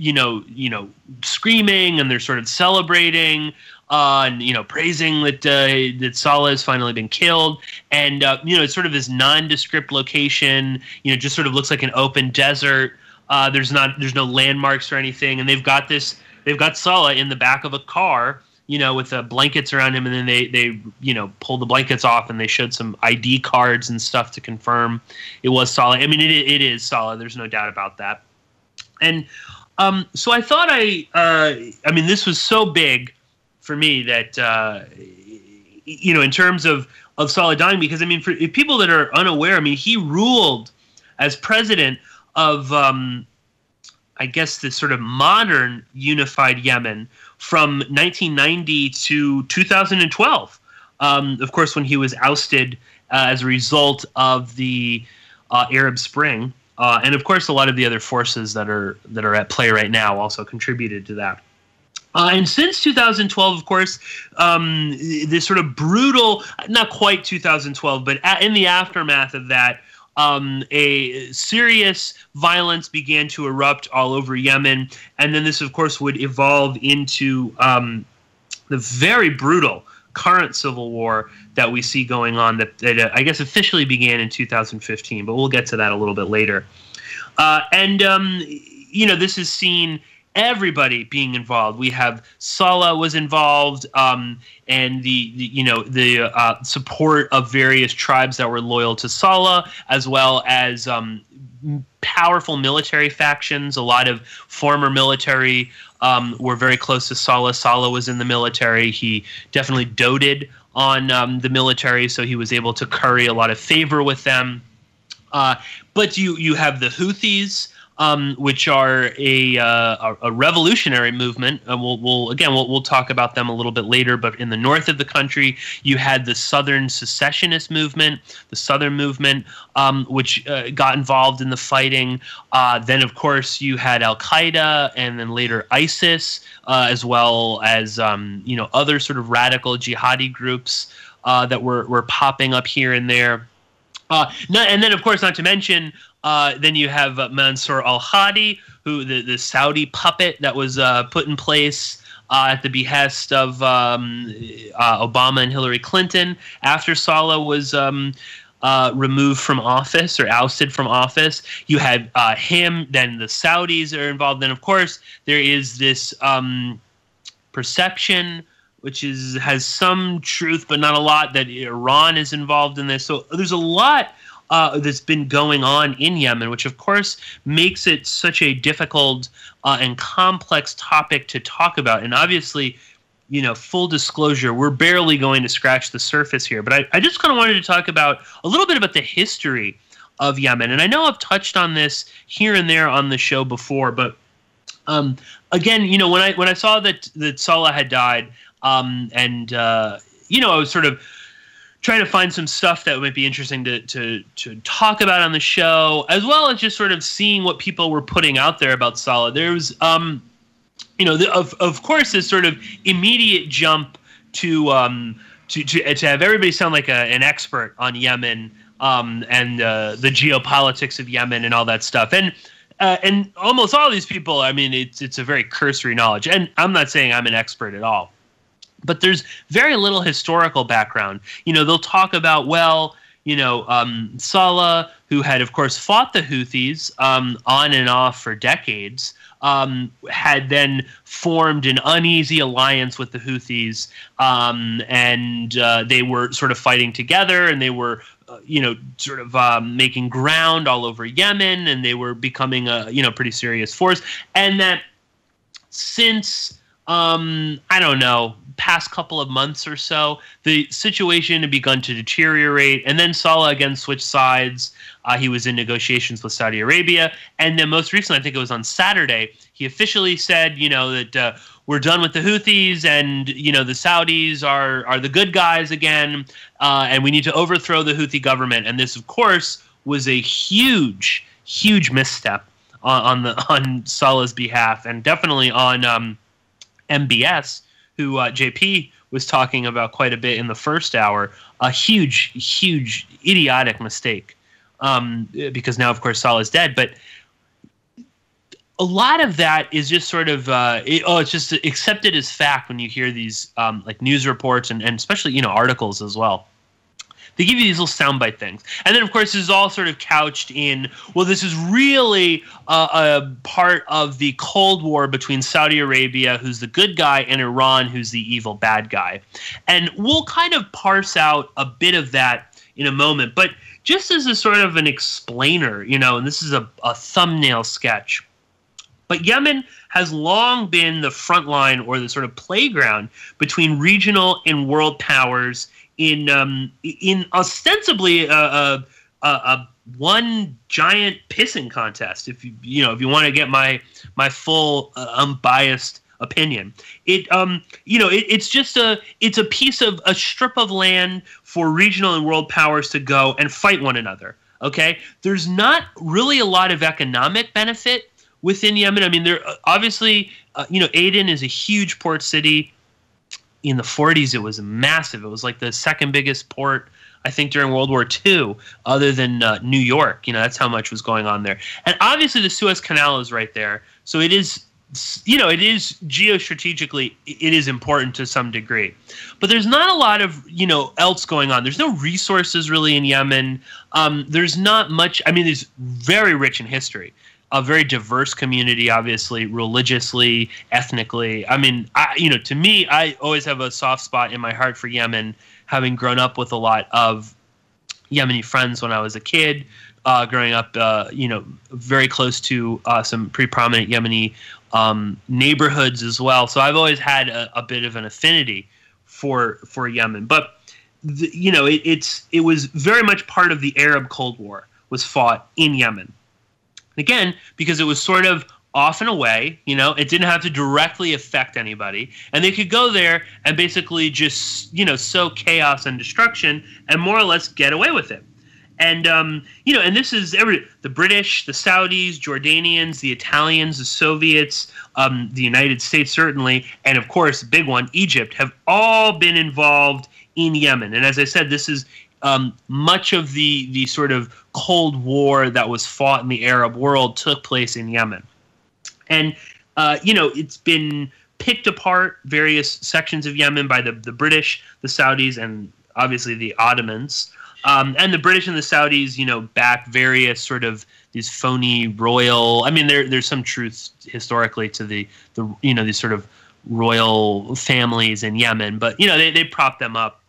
screaming, and they're sort of celebrating, and praising that Saleh has finally been killed, and it's sort of this nondescript location. Just sort of looks like an open desert. There's no landmarks or anything, and they've got Saleh in the back of a car, with blankets around him, and then they pulled the blankets off, and they showed some ID cards and stuff to confirm it was Saleh. I mean, it is Saleh. There's no doubt about that. And so I thought this was so big for me that in terms of Saleh dying, because for people that are unaware, he ruled as president of I guess this sort of modern unified Yemen from 1990 to 2012. Of course, when he was ousted as a result of the Arab Spring, and of course, a lot of the other forces that are at play right now also contributed to that. And since 2012, of course, this sort of brutal, not quite 2012, but in the aftermath of that, a serious violence began to erupt all over Yemen, and then this, of course, would evolve into the very brutal current civil war that we see going on that I guess officially began in 2015, but we'll get to that a little bit later. This has seen everybody being involved. We have Saleh was involved, and the support of various tribes that were loyal to Saleh, as well as powerful military factions. A lot of former military were very close to Saleh. Saleh was in the military. He definitely doted on the military, so he was able to curry a lot of favor with them. But you have the Houthis, which are a revolutionary movement. We'll talk about them a little bit later. But in the north of the country, you had the Southern Secessionist movement, the Southern movement, which got involved in the fighting. Then, of course, you had Al Qaeda, and then later ISIS, as well as other sort of radical jihadi groups that were popping up here and there. And then, of course, not to mention, then you have Mansour al-Hadi, who the Saudi puppet that was put in place at the behest of Obama and Hillary Clinton after Saleh was removed from office or ousted from office. You had him, then the Saudis are involved. Then, of course, there is this perception, which has some truth but not a lot, that Iran is involved in this. So there's a lot that's been going on in Yemen, which of course makes it such a difficult and complex topic to talk about. And obviously, full disclosure, we're barely going to scratch the surface here. But I just kind of wanted to talk about a little bit about the history of Yemen. And I know I've touched on this here and there on the show before, but again, when I saw that Saleh had died, I was sort of trying to find some stuff that might be interesting to talk about on the show, as well as just sort of seeing what people were putting out there about Saleh. There was, of course, this sort of immediate jump to have everybody sound like an expert on Yemen and the geopolitics of Yemen and all that stuff. And almost all these people, it's a very cursory knowledge. And I'm not saying I'm an expert at all. But there's very little historical background. They'll talk about, Saleh, who had, of course, fought the Houthis on and off for decades, had then formed an uneasy alliance with the Houthis, and they were sort of fighting together, and they were, making ground all over Yemen, and they were becoming a, pretty serious force. And that since, past couple of months or so, the situation had begun to deteriorate, and then Saleh again switched sides. He was in negotiations with Saudi Arabia, and then most recently, I think it was on Saturday, he officially said, that we're done with the Houthis, and the Saudis are the good guys again, and we need to overthrow the Houthi government. And this, of course, was a huge misstep on Saleh's behalf, and definitely on MBS, who JP was talking about quite a bit in the first hour. A huge idiotic mistake, because now, of course, Saleh's dead. But a lot of that is just sort of it's just accepted as fact when you hear these like news reports and especially articles as well. They give you these little soundbite things. And then, of course, this is all sort of couched in, well, this is really a part of the Cold War between Saudi Arabia, who's the good guy, and Iran, who's the evil bad guy. And we'll kind of parse out a bit of that in a moment. But just as a sort of an explainer, and this is a thumbnail sketch, but Yemen has long been the front line or the sort of playground between regional and world powers in ostensibly a one giant pissing contest. If you want to get my full unbiased opinion, it's just a piece of a strip of land for regional and world powers to go and fight one another. Okay, there's not really a lot of economic benefit within Yemen. I mean, there obviously, Aden is a huge port city. In the 40s, it was massive. It was like the second biggest port, I think, during World War II, other than New York. That's how much was going on there. And obviously, the Suez Canal is right there. So it is, it is geostrategically, it is important to some degree. But there's not a lot of, else going on. There's no resources really in Yemen. There's not much. I mean, it's very rich in history. A very diverse community, obviously, religiously, ethnically. I mean, to me, I always have a soft spot in my heart for Yemen, having grown up with a lot of Yemeni friends when I was a kid, growing up, very close to some pretty prominent Yemeni neighborhoods as well. So I've always had a bit of an affinity for Yemen. But, it was very much part of the Arab Cold War, was fought in Yemen. Again, because it was sort of off and away, it didn't have to directly affect anybody. And they could go there and basically just, sow chaos and destruction and more or less get away with it. And, and this is the British, the Saudis, Jordanians, the Italians, the Soviets, the United States certainly, and of course, the big one, Egypt, have all been involved in Yemen. And as I said, this is much of the sort of Cold War that was fought in the Arab world took place in Yemen. And, it's been picked apart, various sections of Yemen, by the British, the Saudis, and obviously the Ottomans. And the British and the Saudis, back various sort of these phony royal. I mean, there's some truth historically to the these sort of royal families in Yemen, but they propped them up.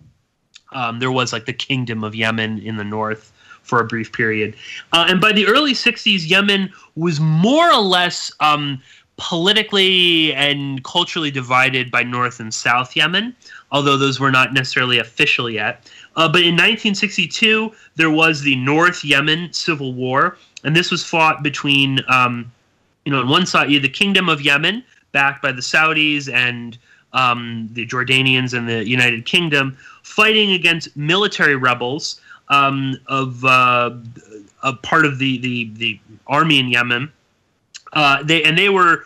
There was like the Kingdom of Yemen in the north for a brief period. And by the early 60s, Yemen was more or less politically and culturally divided by North and South Yemen, although those were not necessarily official yet. But in 1962, there was the North Yemen Civil War, and this was fought between, on one side, the Kingdom of Yemen, backed by the Saudis and the Jordanians and the United Kingdom, fighting against military rebels of a part of the army in Yemen. They were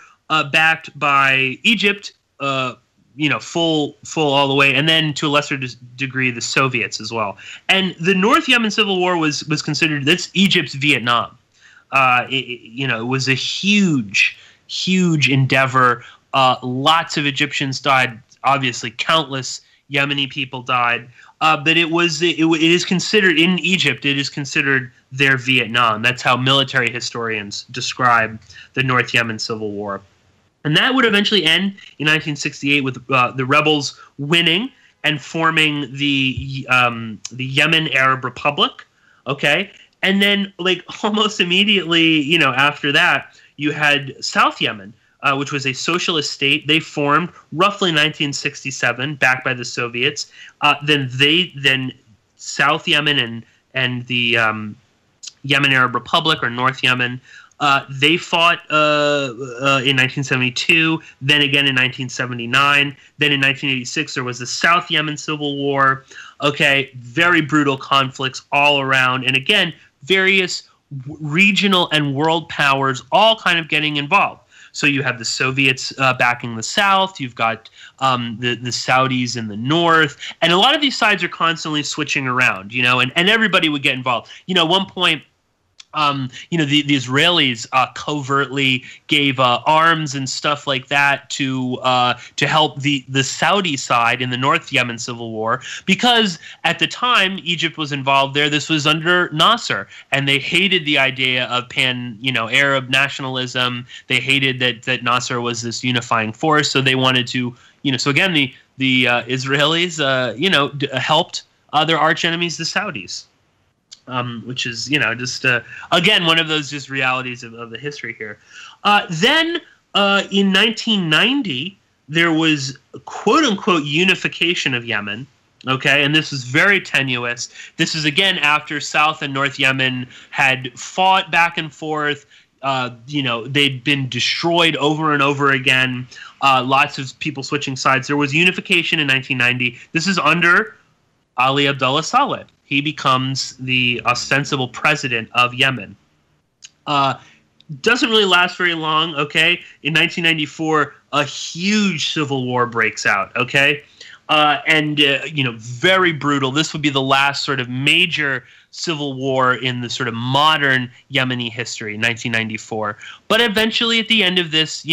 backed by Egypt, full all the way, and then to a lesser degree the Soviets as well. And the North Yemen Civil War was considered, that's Egypt's Vietnam. It was a huge endeavor. Lots of Egyptians died. Obviously, countless Yemeni people died. But it is considered, in Egypt, it is considered their Vietnam. That's how military historians describe the North Yemen Civil War. And that would eventually end in 1968 with the rebels winning and forming the Yemen Arab Republic. Okay, and then like almost immediately, after that, you had South Yemen which was a socialist state. They formed roughly 1967, backed by the Soviets. Then South Yemen and the Yemen Arab Republic, or North Yemen, they fought in 1972, then again in 1979. Then in 1986, there was the South Yemen Civil War. Okay, very brutal conflicts all around. And again, various regional and world powers all kind of getting involved. So you have the Soviets backing the South. You've got the Saudis in the North. And a lot of these sides are constantly switching around, and everybody would get involved. At one point, the Israelis covertly gave arms and stuff like that to help the Saudi side in the North Yemen civil war, because at the time Egypt was involved there. This was under Nasser, and they hated the idea of Arab nationalism. They hated that Nasser was this unifying force, so they wanted to so again the Israelis helped their arch enemies, the Saudis. Which is, just again one of those just realities of the history here. Then in 1990, there was quote unquote unification of Yemen. Okay, and this was very tenuous. This is again after South and North Yemen had fought back and forth. They'd been destroyed over and over again. Lots of people switching sides. There was unification in 1990. This is under Ali Abdullah Saleh. He becomes the ostensible president of Yemen. Doesn't really last very long, okay? In 1994, a huge civil war breaks out, okay? Very brutal. This would be the last sort of major civil war in the sort of modern Yemeni history, 1994. But eventually, at the end of this,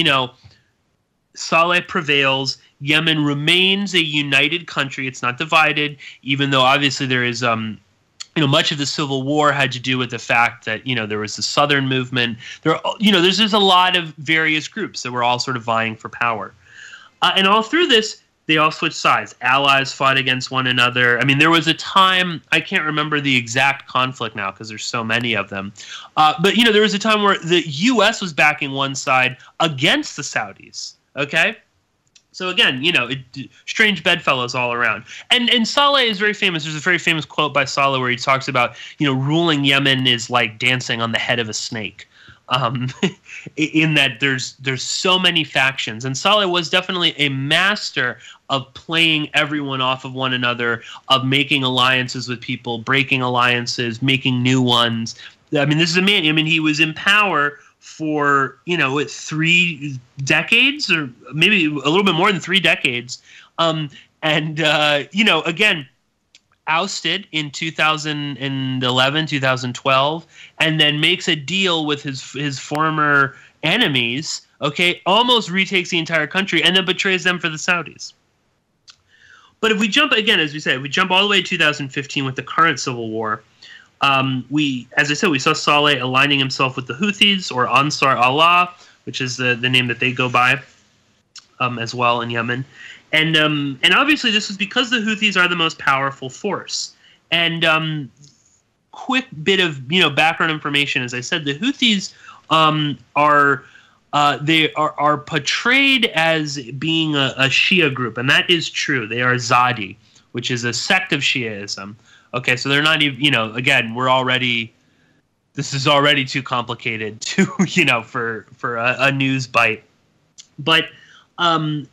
Saleh prevails. Yemen remains a united country. It's not divided, even though obviously there is, much of the civil war had to do with the fact that, there was the Southern movement. There's just a lot of various groups that were all sort of vying for power. And all through this, they all switched sides. Allies fought against one another. I mean, there was a time, I can't remember the exact conflict now because there's so many of them. But, there was a time where the U.S. was backing one side against the Saudis. Okay? So again, strange bedfellows all around. And Saleh is very famous. There's a very famous quote by Saleh where he talks about, ruling Yemen is like dancing on the head of a snake. In that there's so many factions. And Saleh was definitely a master of playing everyone off of one another, of making alliances with people, breaking alliances, making new ones. I mean, this is a man, he was in power for 3 decades, or maybe a little bit more than 3 decades, again, ousted in 2011, 2012, and then makes a deal with his former enemies. Okay, almost retakes the entire country, and then betrays them for the Saudis. But if we jump again, as we said, we jump all the way to 2015 with the current civil war. We saw Saleh aligning himself with the Houthis, or Ansar Allah, which is the name that they go by, as well in Yemen. And obviously this was because the Houthis are the most powerful force. And quick bit of background information, as I said, the Houthis are portrayed as being a Shia group, and that is true. They are Zadi, which is a sect of Shiaism. Okay, so they're not even, again, this is already too complicated to, for a news bite. But, the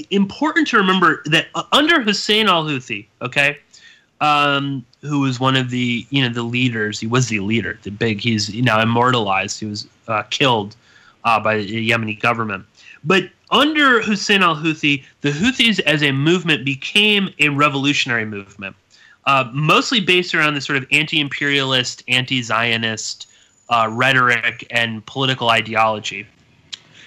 important to remember that under Hussein al-Houthi, okay, who was one of the, the leaders, he was the leader, he's now immortalized, he was killed by the Yemeni government. But under Hussein al-Houthi, the Houthis as a movement became a revolutionary movement, mostly based around this sort of anti-imperialist, anti-Zionist rhetoric and political ideology.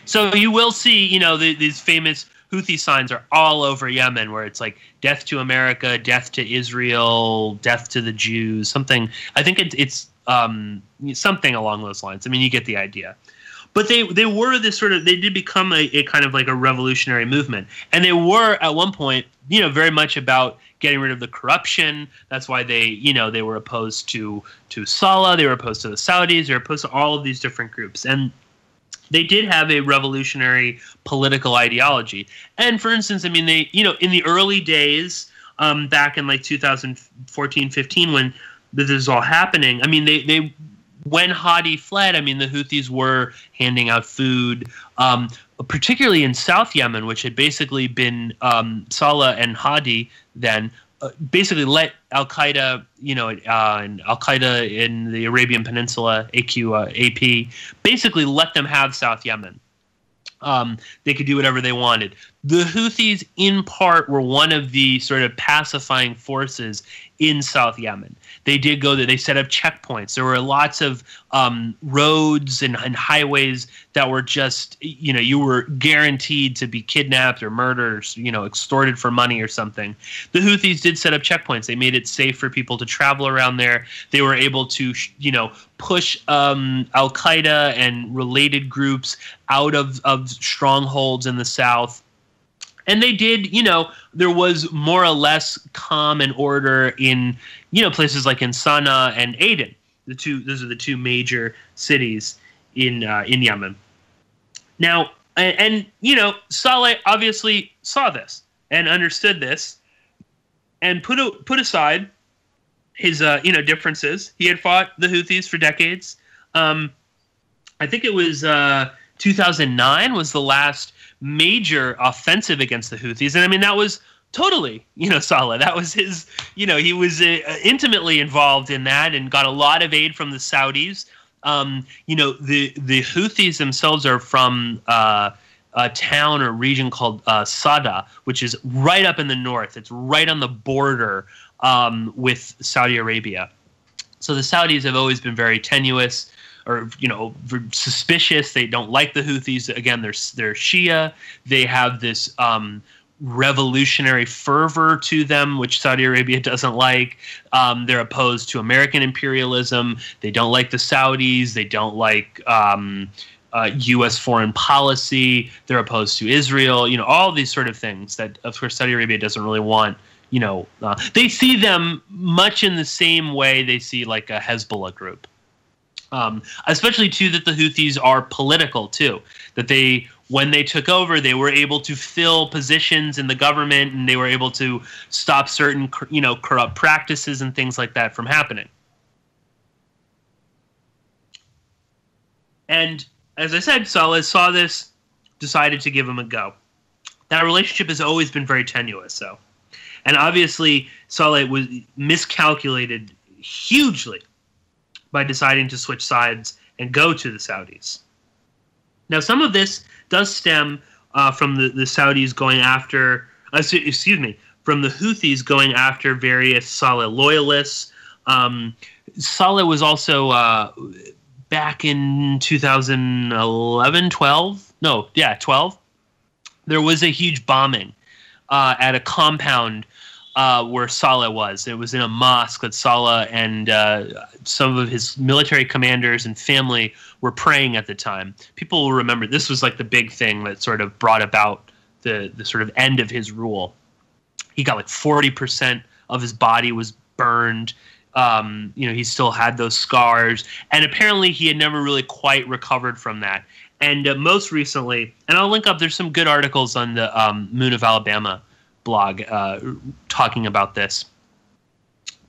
So you will see, these famous Houthi signs are all over Yemen, where it's like death to America, death to Israel, death to the Jews, something. I think it's something along those lines. I mean, you get the idea. But they were this sort of, they did become a kind of like a revolutionary movement. And they were at one point, very much about getting rid of the corruption. That's why they were opposed to Saleh, they were opposed to the Saudis, they were opposed to all of these different groups. And they did have a revolutionary political ideology. And for instance, I mean, they, you know, in the early days, back in like 2014, 15, when this is all happening, I mean, they when Houthi fled, I mean, the Houthis were handing out food, particularly in South Yemen, which had basically been Saleh and Houthi then basically let Al-Qaeda, you know, and Al-Qaeda in the Arabian Peninsula, AP, basically let them have South Yemen. They could do whatever they wanted. The Houthis, in part, were one of the sort of pacifying forces in South Yemen. They did go there. They set up checkpoints. There were lots of roads and highways that were just, you know, you were guaranteed to be kidnapped or murdered, you know, extorted for money or something. The Houthis did set up checkpoints. They made it safe for people to travel around there. They were able to, you know, push Al-Qaeda and related groups out of strongholds in the south. And they did, you know, there was more or less calm and order in, you know, places like in Sana'a and Aden. Those are the two major cities in Yemen. Now, and you know, Saleh obviously saw this and understood this, and put aside his you know, differences. He had fought the Houthis for decades. I think it was 2009 was the last major offensive against the Houthis, and I mean, that was totally, you know, Saleh. That was his, you know, he was intimately involved in that and got a lot of aid from the Saudis. You know, the Houthis themselves are from a town or region called Sada, which is right up in the north. It's right on the border with Saudi Arabia. So the Saudis have always been very tenuous, or, you know, suspicious. They don't like the Houthis. Again, they're Shia. They have this revolutionary fervor to them, which Saudi Arabia doesn't like. They're opposed to American imperialism. They don't like the Saudis. They don't like U.S. foreign policy. They're opposed to Israel. You know, all these sort of things that, of course, Saudi Arabia doesn't really want. You know, they see them much in the same way they see like a Hezbollah group. Especially, too, that the Houthis are political, too. That they, when they took over, they were able to fill positions in the government, and they were able to stop certain, you know, corrupt practices and things like that from happening. And, as I said, Saleh saw this, decided to give him a go. That relationship has always been very tenuous, so. And obviously, Saleh was miscalculated hugely by deciding to switch sides and go to the Saudis. Now, some of this does stem from the Saudis going after, from the Houthis going after various Saleh loyalists. Saleh was also, back in 2011, 12? No, yeah, 12. There was a huge bombing at a compound where Saleh was. It was in a mosque that Saleh and some of his military commanders and family were praying at the time. People will remember this was like the big thing that sort of brought about the sort of end of his rule. He got like 40% of his body was burned. You know, he still had those scars, and apparently he had never really quite recovered from that. And most recently, and I'll link up, there's some good articles on the Moon of Alabama blog talking about this.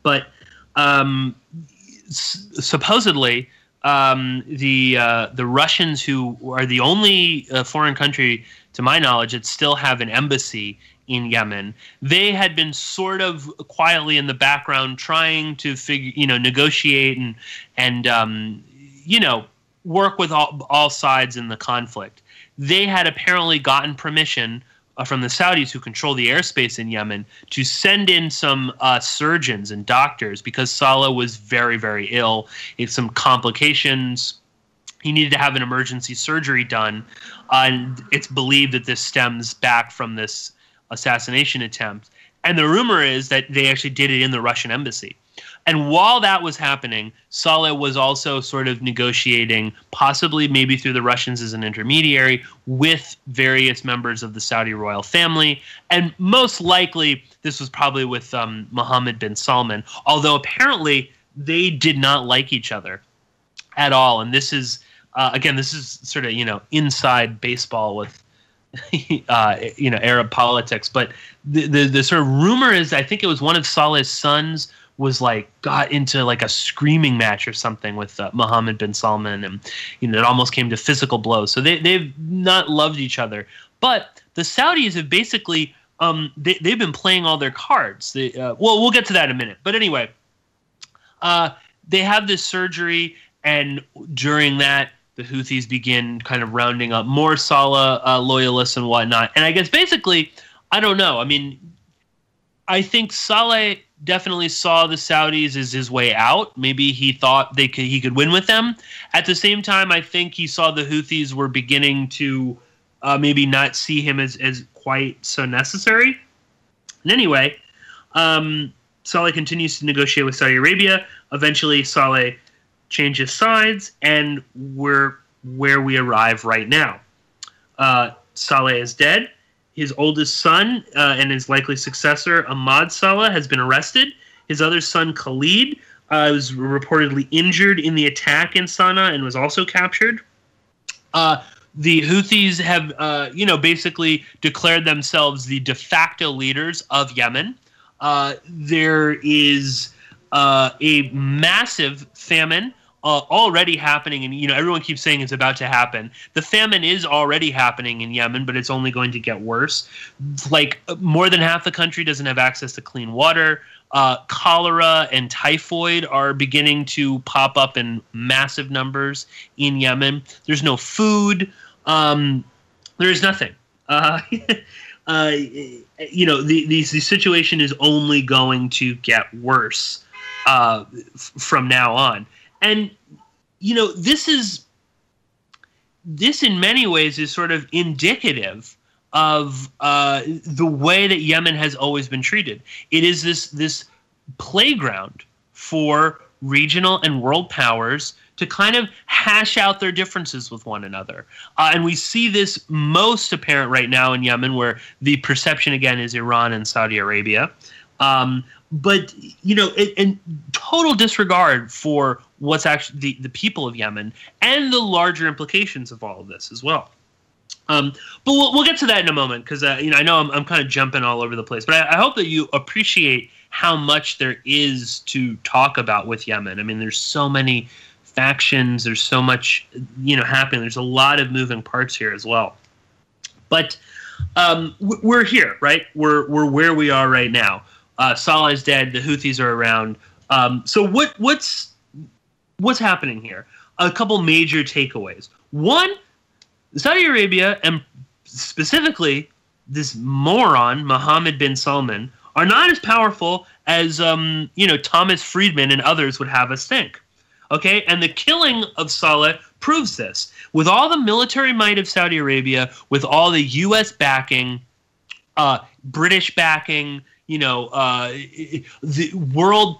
But supposedly the Russians, who are the only foreign country, to my knowledge, that still have an embassy in Yemen, they had been sort of quietly in the background trying to negotiate and you know, work with all sides in the conflict. They had apparently gotten permission from the Saudis, who control the airspace in Yemen, to send in some surgeons and doctors because Saleh was very, very ill. He had some complications. He needed to have an emergency surgery done. And it's believed that this stems back from this assassination attempt. And the rumor is that they actually did it in the Russian embassy. And while that was happening, Saleh was also sort of negotiating, possibly maybe through the Russians as an intermediary, with various members of the Saudi royal family. And most likely, this was probably with Mohammed bin Salman, although apparently they did not like each other at all. And this is Again, this is sort of, inside baseball with, Arab politics. But the sort of rumor is, I think it was one of Saleh's sons was got into a screaming match or something with Mohammed bin Salman, and it almost came to physical blows. So they've not loved each other. But the Saudis have basically they've been playing all their cards. We'll get to that in a minute. But anyway, they have this surgery, and during that, the Houthis begin kind of rounding up more Saleh loyalists and whatnot. And I guess basically, I don't know. I mean, I think Saleh definitely saw the Saudis as his way out. Maybe he thought he could win with them. At the same time, I think he saw the Houthis were beginning to maybe not see him as quite so necessary. And anyway, Saleh continues to negotiate with Saudi Arabia. Eventually, Saleh changes sides, and we're where we arrive right now. Saleh is dead. His oldest son and his likely successor, Ahmad Saleh, has been arrested. His other son, Khalid, was reportedly injured in the attack in Sana'a and was also captured. The Houthis have, basically declared themselves the de facto leaders of Yemen. There is a massive famine already happening, and everyone keeps saying it's about to happen. The famine is already happening in Yemen, but it's only going to get worse. More than half the country doesn't have access to clean water. Cholera and typhoid are beginning to pop up in massive numbers in Yemen. There's no food. There is nothing. The situation is only going to get worse from now on. And, this in many ways is sort of indicative of the way that Yemen has always been treated. It is this playground for regional and world powers to kind of hash out their differences with one another. And we see this most apparent right now in Yemen, where the perception, again, is Iran and Saudi Arabia. But, in total disregard for what's actually the people of Yemen and the larger implications of all of this as well. But we'll get to that in a moment, because, I know I'm kind of jumping all over the place. But I hope that you appreciate how much there is to talk about with Yemen. I mean, there's so many factions. There's so much, happening. There's a lot of moving parts here as well. But we're here, right? We're where we are right now. Saleh's dead. The Houthis are around. So what's happening here? A couple major takeaways. One, Saudi Arabia, and specifically this moron Mohammed bin Salman, are not as powerful as Thomas Friedman and others would have us think. Okay, and the killing of Saleh proves this. With all the military might of Saudi Arabia, with all the U.S. backing, British backing, the world,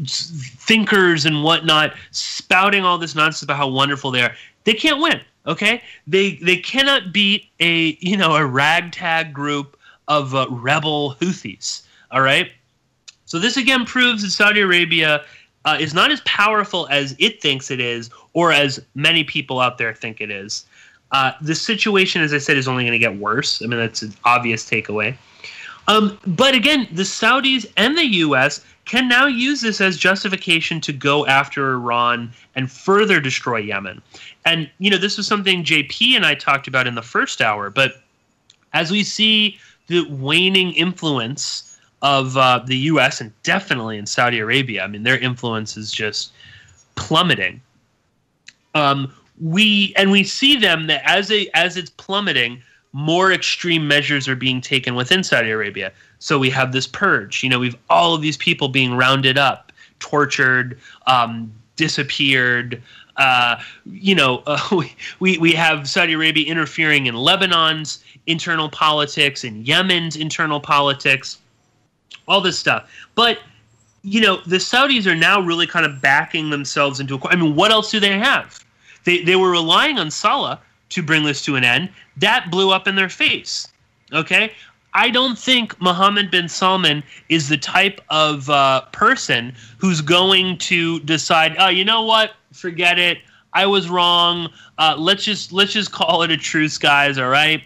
thinkers and whatnot, spouting all this nonsense about how wonderful they are, they can't win. Okay, they cannot beat a ragtag group of rebel Houthis. All right, so this again proves that Saudi Arabia is not as powerful as it thinks it is, or as many people out there think it is. The situation, as I said, is only going to get worse. I mean, that's an obvious takeaway. But again, the Saudis and the U.S. can now use this as justification to go after Iran and further destroy Yemen. And, this was something JP and I talked about in the first hour. But as we see the waning influence of the U.S. and definitely in Saudi Arabia, I mean, their influence is just plummeting. We see them that as it's plummeting, more extreme measures are being taken within Saudi Arabia. So we have this purge. We've all of these people being rounded up, tortured, disappeared. We have Saudi Arabia interfering in Lebanon's internal politics, in Yemen's internal politics, all this stuff. But, the Saudis are now really kind of backing themselves into I mean, what else do they have? They were relying on Saleh to bring this to an end. That blew up in their face. Okay? I don't think Mohammed bin Salman is the type of person who's going to decide, oh, you know what? Forget it. I was wrong. Let's just call it a truce, guys. All right,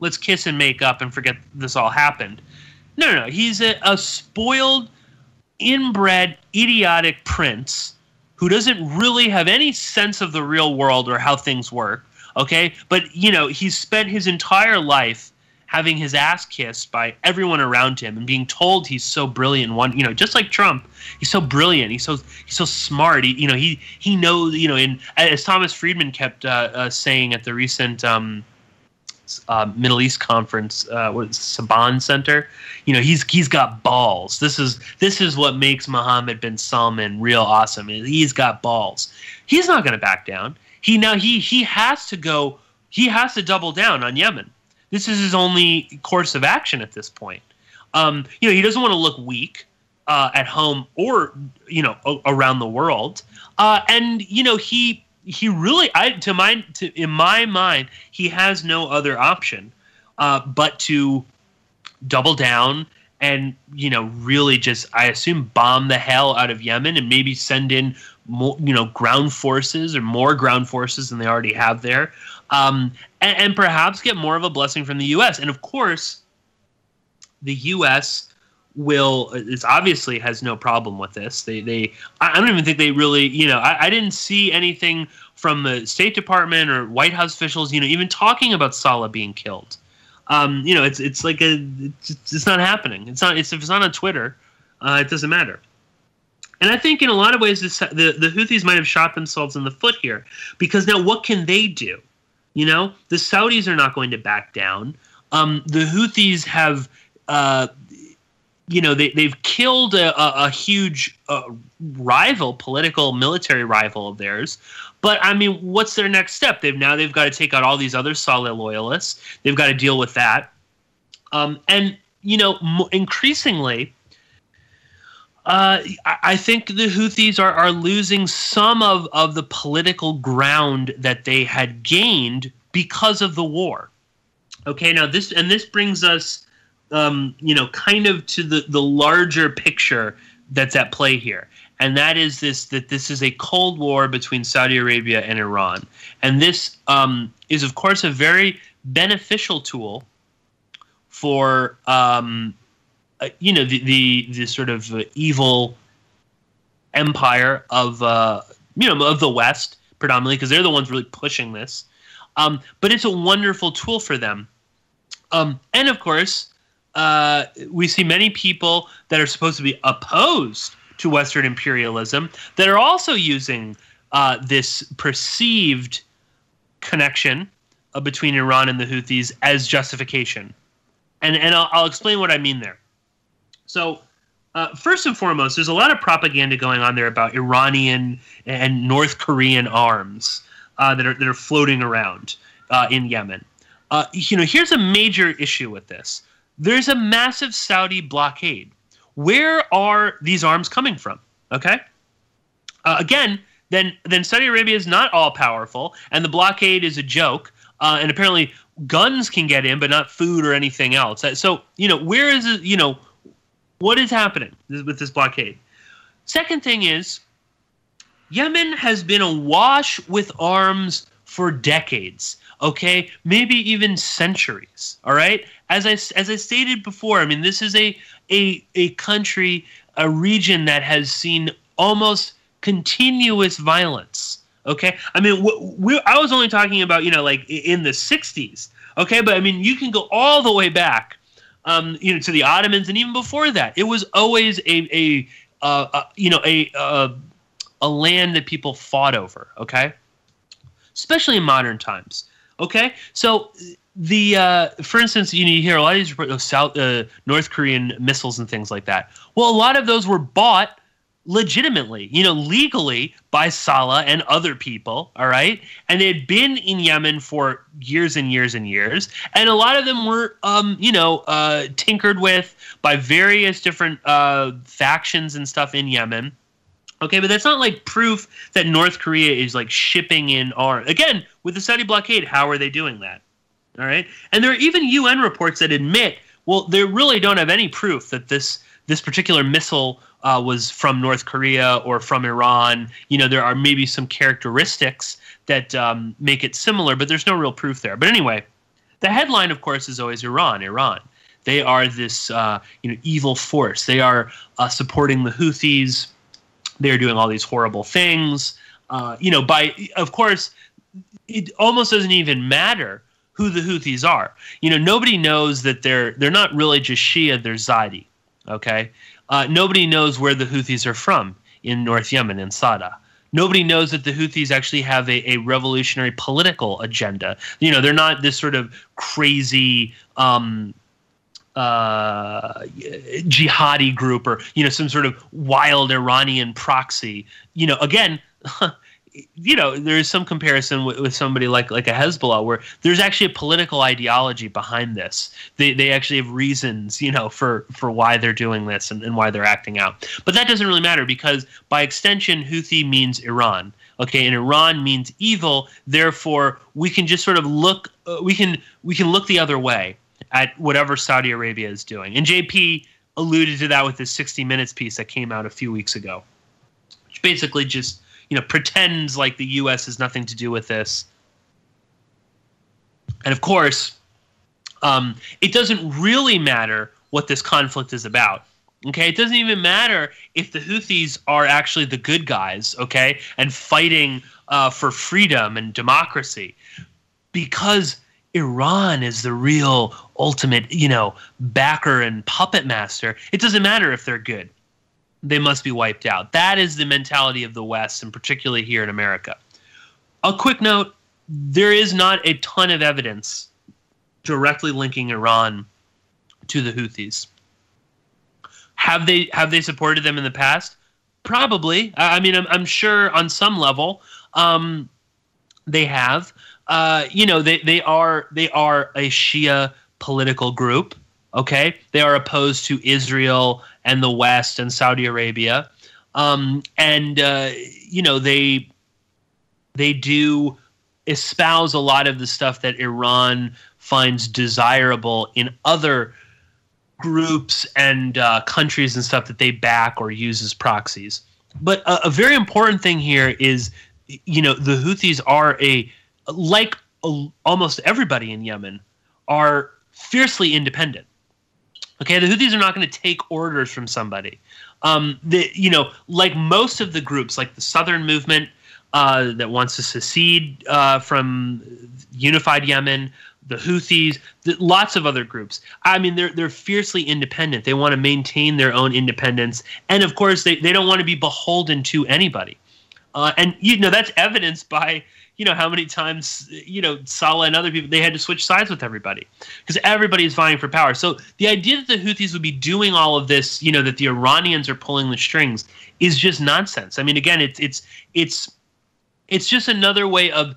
let's kiss and make up and forget this all happened. No. He's a spoiled, inbred, idiotic prince who doesn't really have any sense of the real world or how things work. Okay, but he's spent his entire life having his ass kissed by everyone around him and being told he's so brilliant. Just like Trump, he's so brilliant. He's so smart. He knows. And as Thomas Friedman kept saying at the recent Middle East conference, Saban Center, he's got balls. This is what makes Mohammed bin Salman real awesome. He's got balls. He's not going to back down. He has to go. He has to double down on Yemen. This is his only course of action at this point. He doesn't want to look weak at home or around the world. He really, in my mind, he has no other option but to double down and really just, I assume, bomb the hell out of Yemen and maybe send in more ground forces or more ground forces than they already have there. And perhaps get more of a blessing from the U.S. And of course, the U.S. obviously has no problem with this. I don't even think they really, I didn't see anything from the State Department or White House officials, even talking about Saleh being killed. It's like it's not happening. If it's not on Twitter, it doesn't matter. And I think in a lot of ways, the Houthis might have shot themselves in the foot here, because now what can they do? The Saudis are not going to back down. The Houthis have, they've killed a huge military rival of theirs. But I mean, what's their next step? They've got to take out all these other Saleh loyalists. They've got to deal with that. Increasingly, I think the Houthis are losing some of the political ground that they had gained because of the war. Okay, now this brings us, kind of to the larger picture that's at play here, and that is that this is a Cold War between Saudi Arabia and Iran, and this is, of course, a very beneficial tool for the sort of evil empire of the West, predominantly, because they're the ones really pushing this. But it's a wonderful tool for them. And of course, we see many people that are supposed to be opposed to Western imperialism that are also using this perceived connection between Iran and the Houthis as justification. And I'll explain what I mean there. So, first and foremost, there's a lot of propaganda going on there about Iranian and North Korean arms that are floating around in Yemen. Here's a major issue with this. There's a massive Saudi blockade. Where are these arms coming from? Okay. Again, then Saudi Arabia is not all powerful, and the blockade is a joke. And apparently, guns can get in, but not food or anything else. So, where is it? What is happening with this blockade? Second thing is, Yemen has been awash with arms for decades, okay? Maybe even centuries, all right? As I stated before, I mean, this is a country, a region that has seen almost continuous violence, okay? I mean, I was only talking about, like in the 60s, okay? But I mean, you can go all the way back to the Ottomans, and even before that, it was always a land that people fought over. Okay, especially in modern times. Okay, so for instance, you hear a lot of these reports of North Korean missiles and things like that. Well, a lot of those were bought legitimately, legally by Saleh and other people, all right? And they had been in Yemen for years and years and years, and a lot of them were, tinkered with by various different factions and stuff in Yemen. Okay, but that's not like proof that North Korea is like shipping in arms. Again, with the Saudi blockade, how are they doing that? All right, and there are even UN reports that admit, well, they really don't have any proof that this this particular missile was from North Korea or from Iran. There are maybe some characteristics that make it similar, but there's no real proof there. But anyway, the headline, of course, is always Iran. They are this evil force. They are supporting the Houthis. They're doing all these horrible things. Of course, it almost doesn't even matter who the Houthis are. Nobody knows that they're not really just Shia, they're Zaidi. Okay? Nobody knows where the Houthis are from in North Yemen, in Sada. Nobody knows that the Houthis actually have a revolutionary political agenda. They're not this sort of crazy jihadi group or some sort of wild Iranian proxy. Again, there is some comparison with somebody like a Hezbollah, where there's actually a political ideology behind this. They actually have reasons, for why they're doing this and why they're acting out. But that doesn't really matter, because by extension, Houthi means Iran. Okay, and Iran means evil. Therefore, we can just sort of look. We can look the other way at whatever Saudi Arabia is doing. And JP alluded to that with this 60 Minutes piece that came out a few weeks ago, which basically just pretends like the U.S. has nothing to do with this. And of course, it doesn't really matter what this conflict is about. Okay, it doesn't even matter if the Houthis are actually the good guys, okay, and fighting for freedom and democracy, because Iran is the real ultimate, backer and puppet master. It doesn't matter if they're good. They must be wiped out. That is the mentality of the West, and particularly here in America. A quick note, there is not a ton of evidence directly linking Iran to the Houthis. Have they supported them in the past? Probably. I'm sure on some level they have. They are a Shia political group. Okay, they are opposed to Israel and the West and Saudi Arabia, they do espouse a lot of the stuff that Iran finds desirable in other groups and countries and stuff that they back or use as proxies. But a very important thing here is, the Houthis are like almost everybody in Yemen, are fiercely independent. Okay, the Houthis are not going to take orders from somebody. Like most of the groups, like the Southern Movement that wants to secede from unified Yemen, the Houthis, lots of other groups. They're fiercely independent. They want to maintain their own independence, and of course, they don't want to be beholden to anybody. And that's evidenced by how many times Saleh and other people, they had to switch sides with everybody because everybody is vying for power. So the idea that the Houthis would be doing all of this, that the Iranians are pulling the strings, is just nonsense. Again, it's just another way of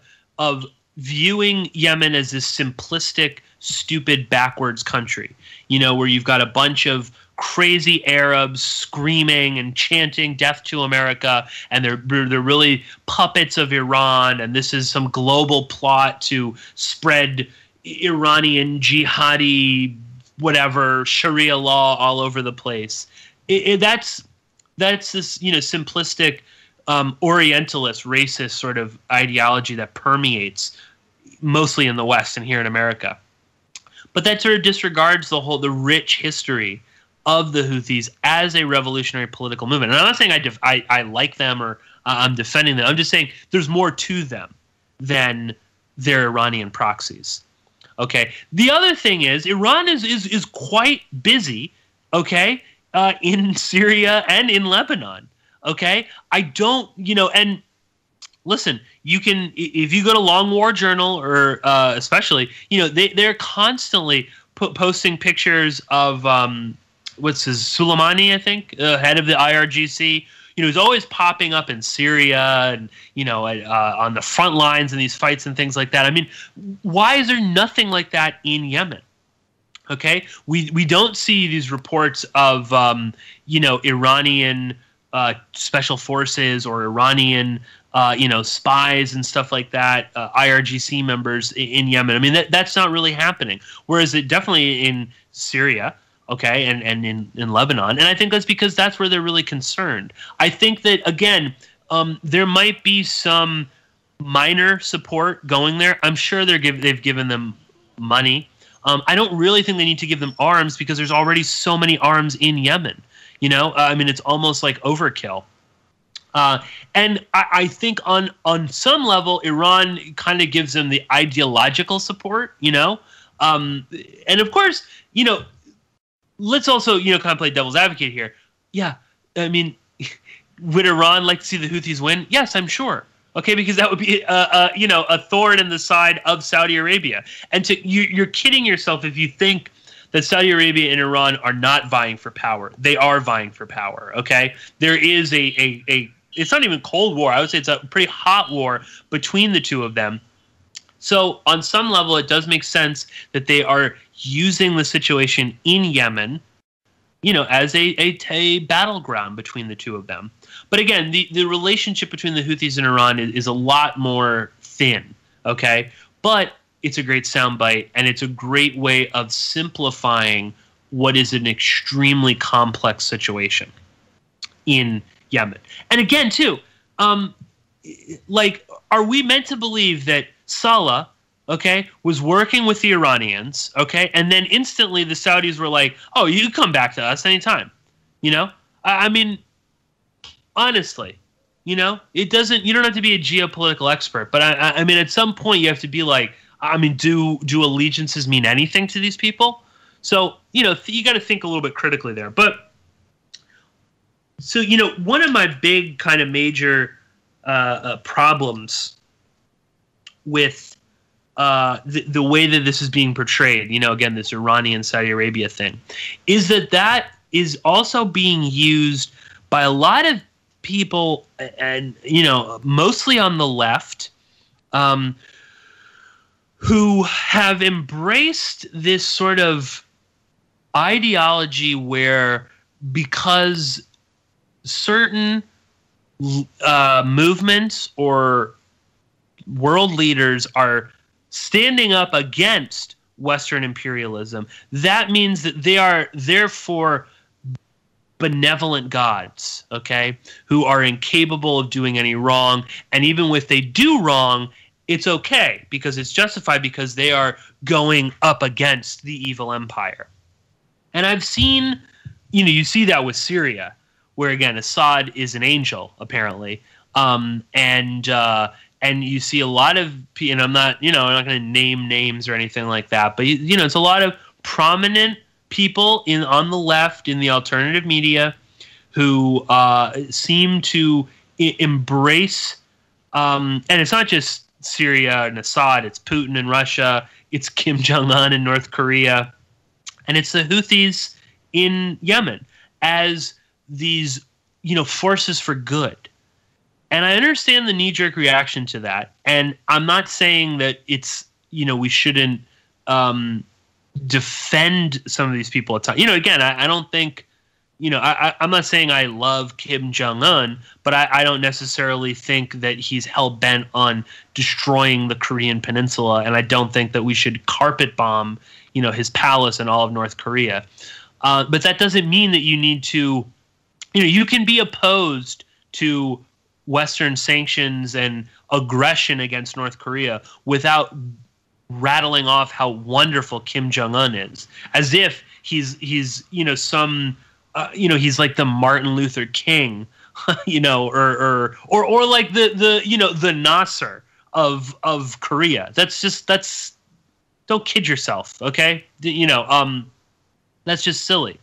viewing Yemen as this simplistic, stupid, backwards country. Where you've got a bunch of crazy Arabs screaming and chanting death to America, and they're really puppets of Iran, and this is some global plot to spread Iranian jihadi whatever Sharia law all over the place. That's this simplistic Orientalist, racist sort of ideology that permeates mostly in the West and here in America. But that sort of disregards the rich history of the Houthis as a revolutionary political movement. And I'm not saying I like them or I'm defending them. I'm just saying there's more to them than their Iranian proxies. Okay. The other thing is Iran is quite busy, okay, in Syria and in Lebanon. Okay. I don't, and listen, you can, if you go to Long War Journal or especially, they're constantly posting pictures of what's his Soleimani, I think, head of the IRGC. He's always popping up in Syria and on the front lines in these fights and things like that. Why is there nothing like that in Yemen? Okay, we don't see these reports of Iranian special forces or Iranian spies and stuff like that, IRGC members in Yemen. That's not really happening. Whereas it definitely in Syria, okay, and in Lebanon. And I think that's because that's where they're really concerned. I think that, again, there might be some minor support going there. I'm sure they've given them money. I don't really think they need to give them arms because there's already so many arms in Yemen. You know, I mean, it's almost like overkill. And I think on some level, Iran kind of gives them the ideological support, you know. And of course, you know, let's also, you know, kind of play devil's advocate here. Yeah, I mean, would Iran like to see the Houthis win? Yes, I'm sure. Okay, because that would be, you know, a thorn in the side of Saudi Arabia. And you're kidding yourself if you think that Saudi Arabia and Iran are not vying for power. They are vying for power. Okay, there is a it's not even Cold War. I would say it's a pretty hot war between the two of them. So on some level, it does make sense that they are using the situation in Yemen, you know, as a battleground between the two of them. But again, the relationship between the Houthis and Iran is a lot more thin, okay? But it's a great soundbite, and it's a great way of simplifying what is an extremely complex situation in Yemen. And again, too, like, are we meant to believe that Saleh, okay, was working with the Iranians, okay, and then instantly the Saudis were like, oh, you come back to us anytime, you know? I mean, honestly, you know, you don't have to be a geopolitical expert, but I mean, at some point you have to be like, I mean, do allegiances mean anything to these people? So, you know, you got to think a little bit critically there. But, so, you know, one of my big kind of major problems with the way that this is being portrayed, you know, again, this Iranian Saudi Arabia thing, is that is also being used by a lot of people, and, you know, mostly on the left, who have embraced this sort of ideology where, because certain movements or world leaders are standing up against Western imperialism, that means that they are therefore benevolent gods, okay, who are incapable of doing any wrong. And even if they do wrong, it's okay because it's justified because they are going up against the evil empire. And I've seen, you know, you see that with Syria, where, again, Assad is an angel, apparently. And you see a lot of, and I'm not going to name names or anything like that, but, you know, it's a lot of prominent people on the left in the alternative media who seem to embrace, and it's not just Syria and Assad, it's Putin in Russia, it's Kim Jong-un in North Korea, and it's the Houthis in Yemen as these, you know, forces for good. And I understand the knee-jerk reaction to that, and I'm not saying that it's, you know, we shouldn't defend some of these people at times. You know, again, I don't think, you know, I'm not saying I love Kim Jong-un, but I don't necessarily think that he's hell-bent on destroying the Korean peninsula, and I don't think that we should carpet bomb, you know, his palace in all of North Korea. But that doesn't mean that you need to, you know, you can be opposed to Western sanctions and aggression against North Korea without rattling off how wonderful Kim Jong-un is, as if he's you know, some you know, he's like the Martin Luther King, you know, or like the you know, the Nasser of Korea. That's don't kid yourself, okay? You know, that's just silly.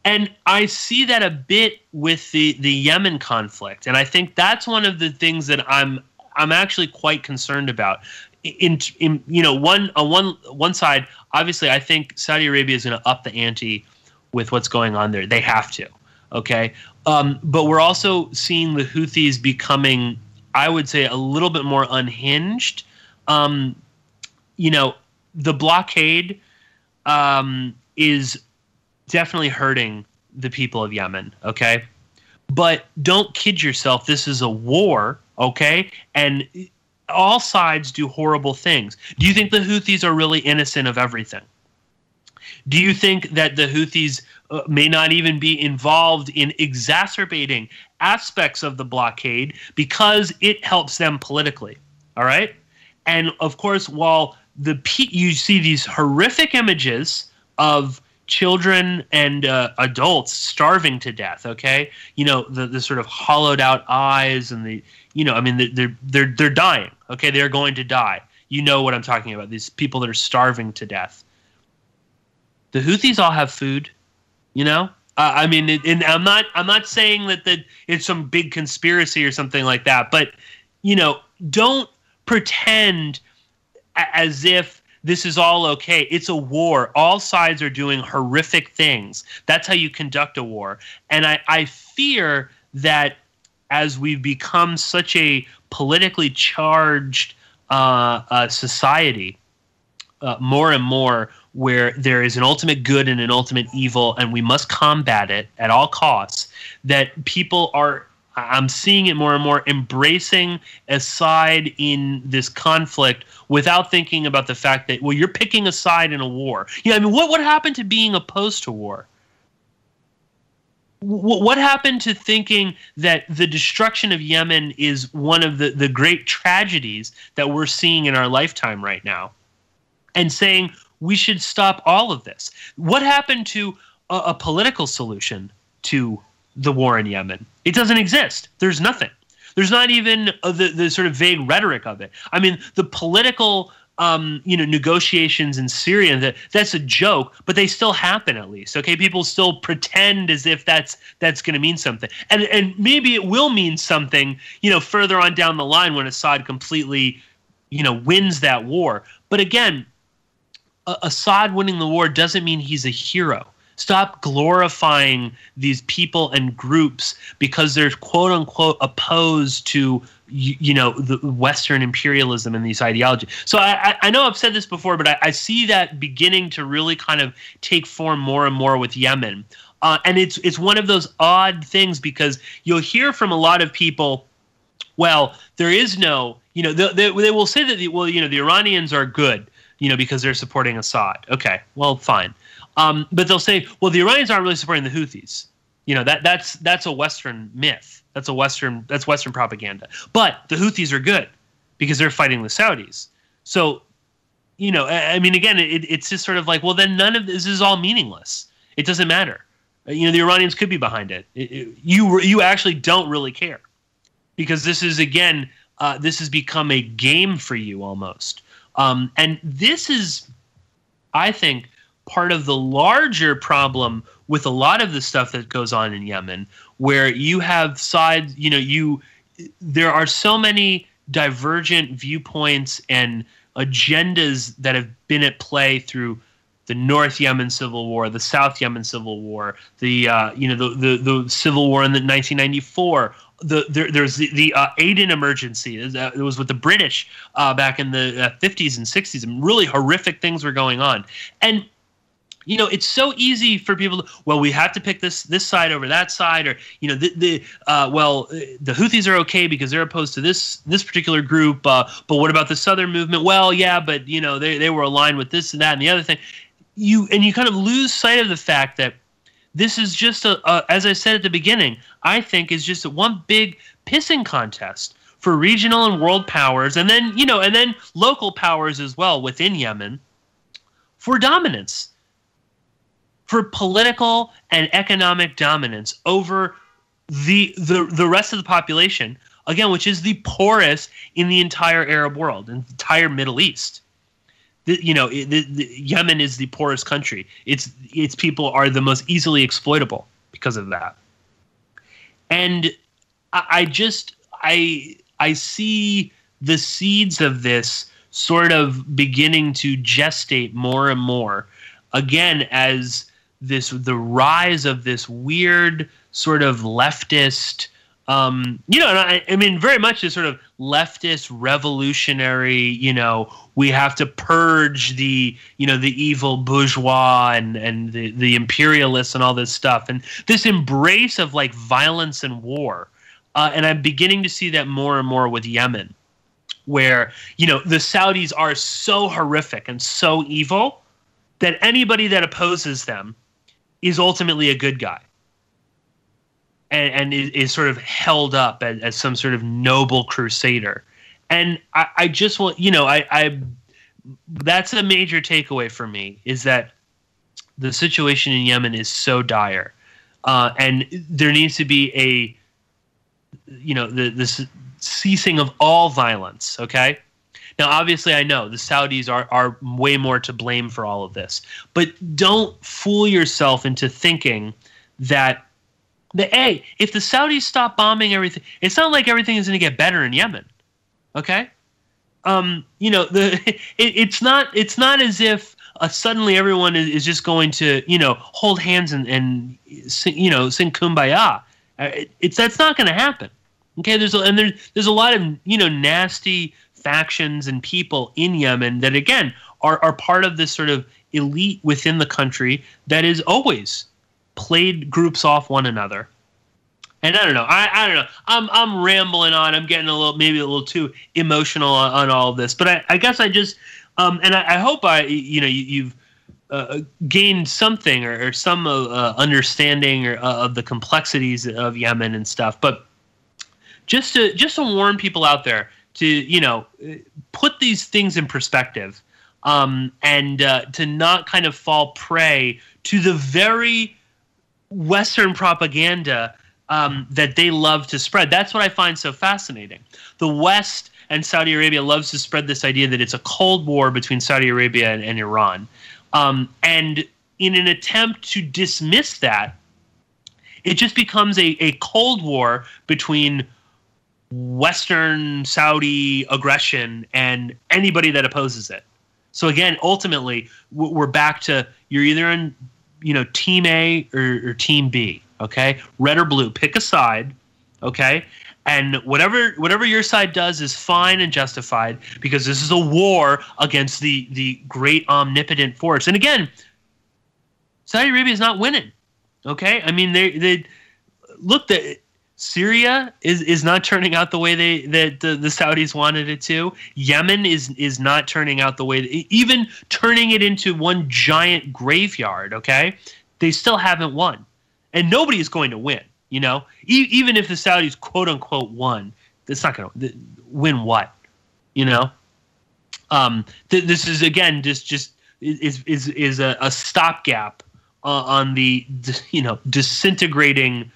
And I see that a bit with the Yemen conflict, and I think that's one of the things that I'm actually quite concerned about. In you know, on one side, obviously, I think Saudi Arabia is going to up the ante with what's going on there. They have to, okay? But we're also seeing the Houthis becoming, I would say, a little bit more unhinged. You know, the blockade is definitely hurting the people of Yemen, okay? But don't kid yourself. This is a war, okay? And all sides do horrible things. Do you think the Houthis are really innocent of everything? Do you think that the Houthis may not even be involved in exacerbating aspects of the blockade because it helps them politically? All right. And of course, while you see these horrific images of children and adults starving to death, okay, the sort of hollowed out eyes and they're dying, okay, they're going to die. You know what I'm talking about, these people that are starving to death. The Houthis all have food, and I'm not saying that it's some big conspiracy or something like that, but don't pretend as if this is all okay. It's a war. All sides are doing horrific things. That's how you conduct a war. And I fear that as we've become such a politically charged society, more and more, where there is an ultimate good and an ultimate evil, and we must combat it at all costs, that people are, I'm seeing it more and more, embracing a side in this conflict without thinking about the fact that, well, you're picking a side in a war. What happened to being opposed to war? What happened to thinking that the destruction of Yemen is one of the great tragedies that we're seeing in our lifetime right now, and saying we should stop all of this? What happened to a political solution to the war in Yemen? It doesn't exist. There's nothing. There's not even the sort of vague rhetoric of it. I mean, the political negotiations in Syria, that's a joke, but they still happen at least. Okay, people still pretend as if that's going to mean something, and maybe it will mean something, further on down the line when Assad completely, wins that war. But again, Assad winning the war doesn't mean he's a hero. Stop glorifying these people and groups because they're quote unquote opposed to the Western imperialism and these ideologies. So I know I've said this before, but I see that beginning to really kind of take form more and more with Yemen. And it's one of those odd things, because you'll hear from a lot of people, well, there is no, they will say that, the Iranians are good, because they're supporting Assad. Okay, well, fine. But they'll say, well, the Iranians aren't really supporting the Houthis. That's a Western myth. That's Western propaganda. But the Houthis are good because they're fighting the Saudis. So, again, it's just sort of like, well, then none of this is all meaningless. It doesn't matter. The Iranians could be behind it. You actually don't really care, because this is, again, this has become a game for you almost. And this is, I think, part of the larger problem with a lot of the stuff that goes on in Yemen, where you have sides, there are so many divergent viewpoints and agendas that have been at play through the North Yemen Civil War, the South Yemen Civil War, the Civil War in 1994. There's the Aden emergency. It was with the British back in the 50s and 60s, and really horrific things were going on. And it's so easy for people to, well, we have to pick this side over that side, or the Houthis are okay because they're opposed to this particular group, but what about the Southern movement? Well, yeah, but they were aligned with this and that and the other thing. You kind of lose sight of the fact that this is just as I said at the beginning, I think is just one big pissing contest for regional and world powers, and then local powers as well within Yemen, for dominance, for political and economic dominance over the rest of the population, again, which is the poorest in the entire Arab world, in the entire Middle East. Yemen is the poorest country. Its people are the most easily exploitable because of that. And I see the seeds of this sort of beginning to gestate more and more, again, as the rise of this weird sort of leftist, very much this sort of leftist revolutionary, we have to purge the evil bourgeois and the imperialists and all this stuff, and this embrace of like violence and war. And I'm beginning to see that more and more with Yemen, where, the Saudis are so horrific and so evil that anybody that opposes them is ultimately a good guy. And is sort of held up as some sort of noble crusader. And I just want, that's a major takeaway for me, is that the situation in Yemen is so dire. And there needs to be the ceasing of all violence, okay? Now, obviously, I know the Saudis are way more to blame for all of this. But don't fool yourself into thinking that hey, if the Saudis stop bombing everything, it's not like everything is going to get better in Yemen, okay? It's not as if suddenly everyone is just going to hold hands and sing kumbaya. That's not going to happen, okay? There's a lot of nasty factions and people in Yemen that again are part of this sort of elite within the country that is always played groups off one another. And I don't know. I don't know. I'm rambling on. I'm getting maybe a little too emotional on all of this. But I guess I just and I hope you've gained something or some understanding of the complexities of Yemen and stuff. But just to warn people out there to put these things in perspective, and to not kind of fall prey to the very Western propaganda that they love to spread. That's what I find so fascinating. The West and Saudi Arabia loves to spread this idea that it's a Cold War between Saudi Arabia and Iran. And in an attempt to dismiss that, it just becomes a Cold War between Western Saudi aggression and anybody that opposes it. So again, ultimately, we're back to you're either in Team A or Team B. Okay, red or blue, pick a side. Okay, and whatever your side does is fine and justified because this is a war against the great omnipotent force. And again, Saudi Arabia is not winning. Okay, I mean they look that Syria is not turning out the way the Saudis wanted it to. Yemen is not turning out the way even turning it into one giant graveyard. Okay, they still haven't won. And nobody is going to win, even if the Saudis quote unquote won, that's not going to win what, this is again just is a stopgap on the disintegrating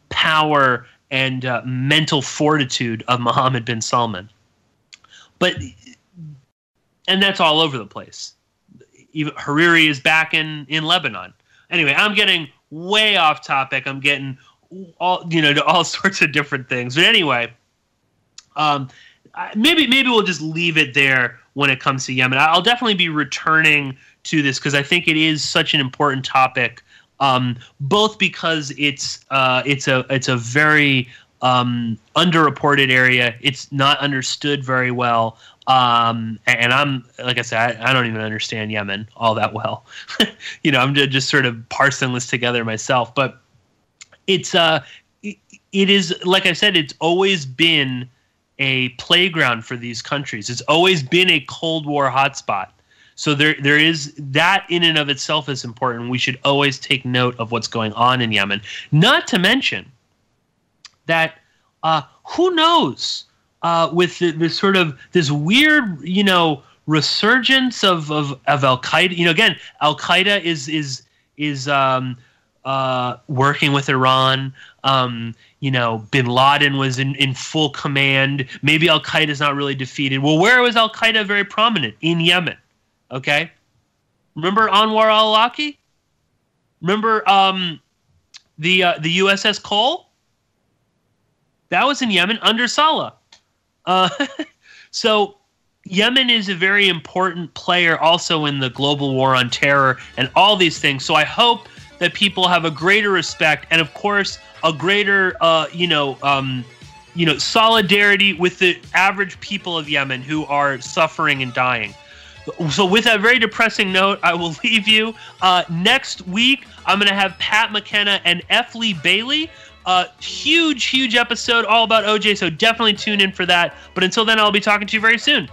power and mental fortitude of Mohammed bin Salman, and that's all over the place. Even Hariri is back in Lebanon. Anyway, I'm getting way off topic. I'm getting to all sorts of different things. But anyway, maybe we'll just leave it there when it comes to Yemen. I'll definitely be returning to this because I think it is such an important topic, both because it's a very underreported area. It's not understood very well. And I'm, like I said, I don't even understand Yemen all that well. I'm just sort of parsing this together myself. But it is, like I said, it's always been a playground for these countries. It's always been a Cold War hotspot. So there is that in and of itself is important. We should always take note of what's going on in Yemen. Not to mention that who knows. With this sort of this weird, resurgence of Al Qaeda. Again, Al Qaeda is working with Iran. Bin Laden was in full command. Maybe Al Qaeda is not really defeated. Well, where was Al Qaeda very prominent? In Yemen. Okay, remember Anwar al-Awlaki? Remember the USS Cole? That was in Yemen under Saleh. So Yemen is a very important player also in the global war on terror and all these things. So I hope that people have a greater respect and, of course, a greater, solidarity with the average people of Yemen who are suffering and dying. So with that very depressing note, I will leave you. Next week, I'm going to have Pat McKenna and F. Lee Bailey. Huge episode all about OJ, so definitely tune in for that. But until then, I'll be talking to you very soon.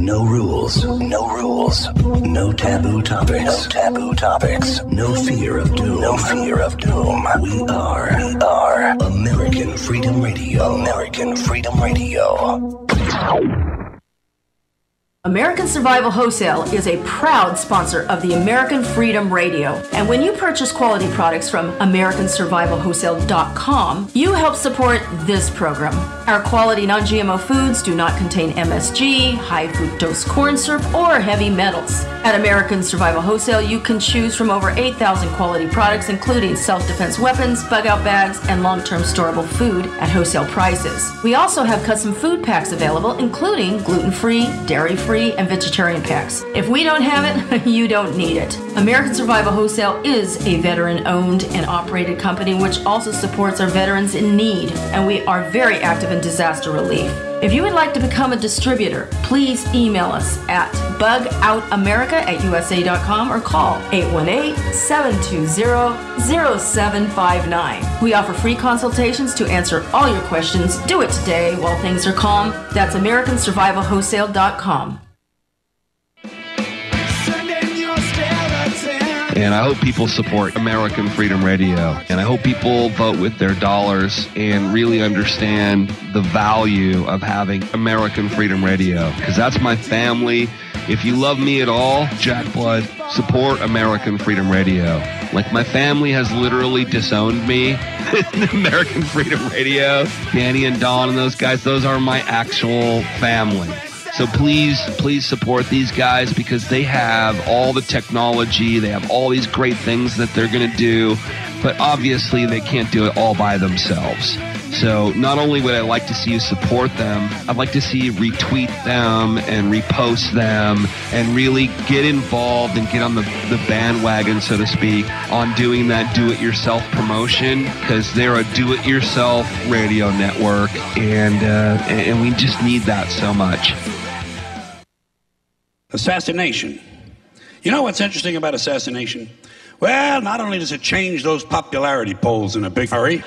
No rules. No rules. No taboo topics. No taboo topics. No fear of doom. No fear of doom. We are American Freedom Radio. American Freedom Radio. American Survival Wholesale is a proud sponsor of the American Freedom Radio. And when you purchase quality products from AmericanSurvivalWholesale.com, you help support this program. Our quality non-GMO foods do not contain MSG, high fructose corn syrup, or heavy metals. At American Survival Wholesale, you can choose from over 8,000 quality products, including self-defense weapons, bug-out bags, and long-term storable food at wholesale prices. We also have custom food packs available, including gluten-free, dairy-free, and vegetarian packs. If we don't have it, you don't need it. American Survival Wholesale is a veteran-owned and operated company which also supports our veterans in need, and we are very active in disaster relief. If you would like to become a distributor, please email us at bugoutamerica@usa.com or call 818-720-0759. We offer free consultations to answer all your questions. Do it today while things are calm. That's AmericanSurvivalWholesale.com. And I hope people support American Freedom Radio. And I hope people vote with their dollars and really understand the value of having American Freedom Radio. Because that's my family. If you love me at all, Jack Blood, support American Freedom Radio. Like, my family has literally disowned me in American Freedom Radio. Danny and Don and those guys, those are my actual family. So please support these guys because they have all the technology. They have all these great things that they're going to do, but obviously they can't do it all by themselves. So not only would I like to see you support them, I'd like to see you retweet them and repost them and really get involved and get on the bandwagon, so to speak, on doing that do-it-yourself promotion, because they're a do-it-yourself radio network, and we just need that so much. Assassination. You know what's interesting about assassination? Well, not only does it change those popularity polls in a big hurry,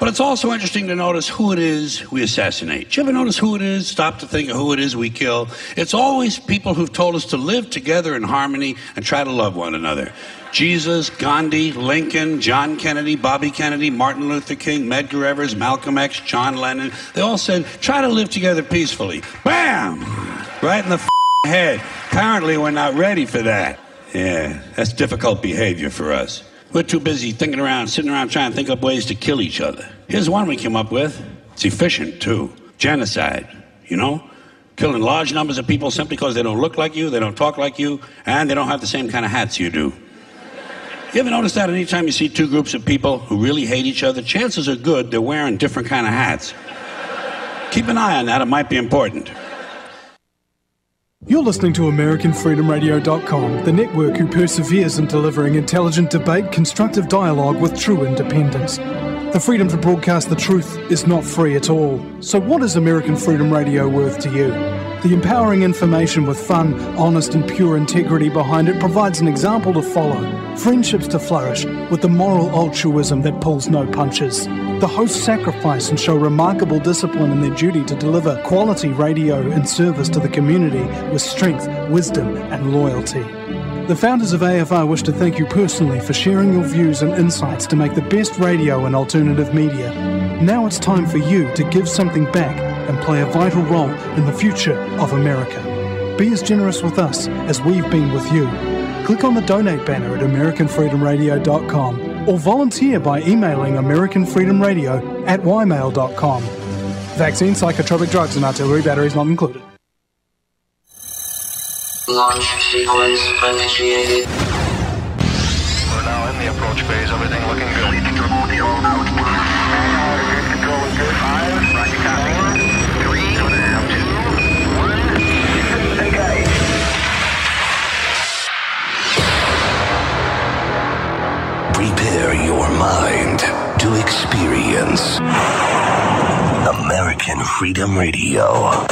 but it's also interesting to notice who it is we assassinate. Do you ever notice who it is? Stop to think of who it is we kill. It's always people who've told us to live together in harmony and try to love one another. Jesus, Gandhi, Lincoln, John Kennedy, Bobby Kennedy, Martin Luther King, Medgar Evers, Malcolm X, John Lennon. They all said, try to live together peacefully. Bam! Right in the head. Apparently we're not ready for that. Yeah, that's difficult behavior for us. We're too busy sitting around trying to think up ways to kill each other. Here's one we came up with. It's efficient, too. Genocide, you know? Killing large numbers of people simply because they don't look like you, they don't talk like you, and they don't have the same kind of hats you do. You ever notice that anytime you see two groups of people who really hate each other, chances are good they're wearing different kind of hats. Keep an eye on that, it might be important. You're listening to AmericanFreedomRadio.com, the network who perseveres in delivering intelligent debate, constructive dialogue with true independence. The freedom to broadcast the truth is not free at all. So what is American Freedom Radio worth to you? The empowering information with fun, honest and pure integrity behind it provides an example to follow, friendships to flourish, with the moral altruism that pulls no punches. The hosts sacrifice and show remarkable discipline in their duty to deliver quality radio in service to the community with strength, wisdom and loyalty. The founders of AFR wish to thank you personally for sharing your views and insights to make the best radio and alternative media. Now it's time for you to give something back and play a vital role in the future of America. Be as generous with us as we've been with you. Click on the donate banner at AmericanFreedomRadio.com or volunteer by emailing AmericanFreedomRadio@ymail.com. Vaccine, psychotropic drugs and artillery batteries not included. Launch sequence initiated. We're now in the approach phase. Everything looking good. Control is good. 5, rocket copy. 3, 2, 1, decay. Prepare your mind to experience American Freedom Radio.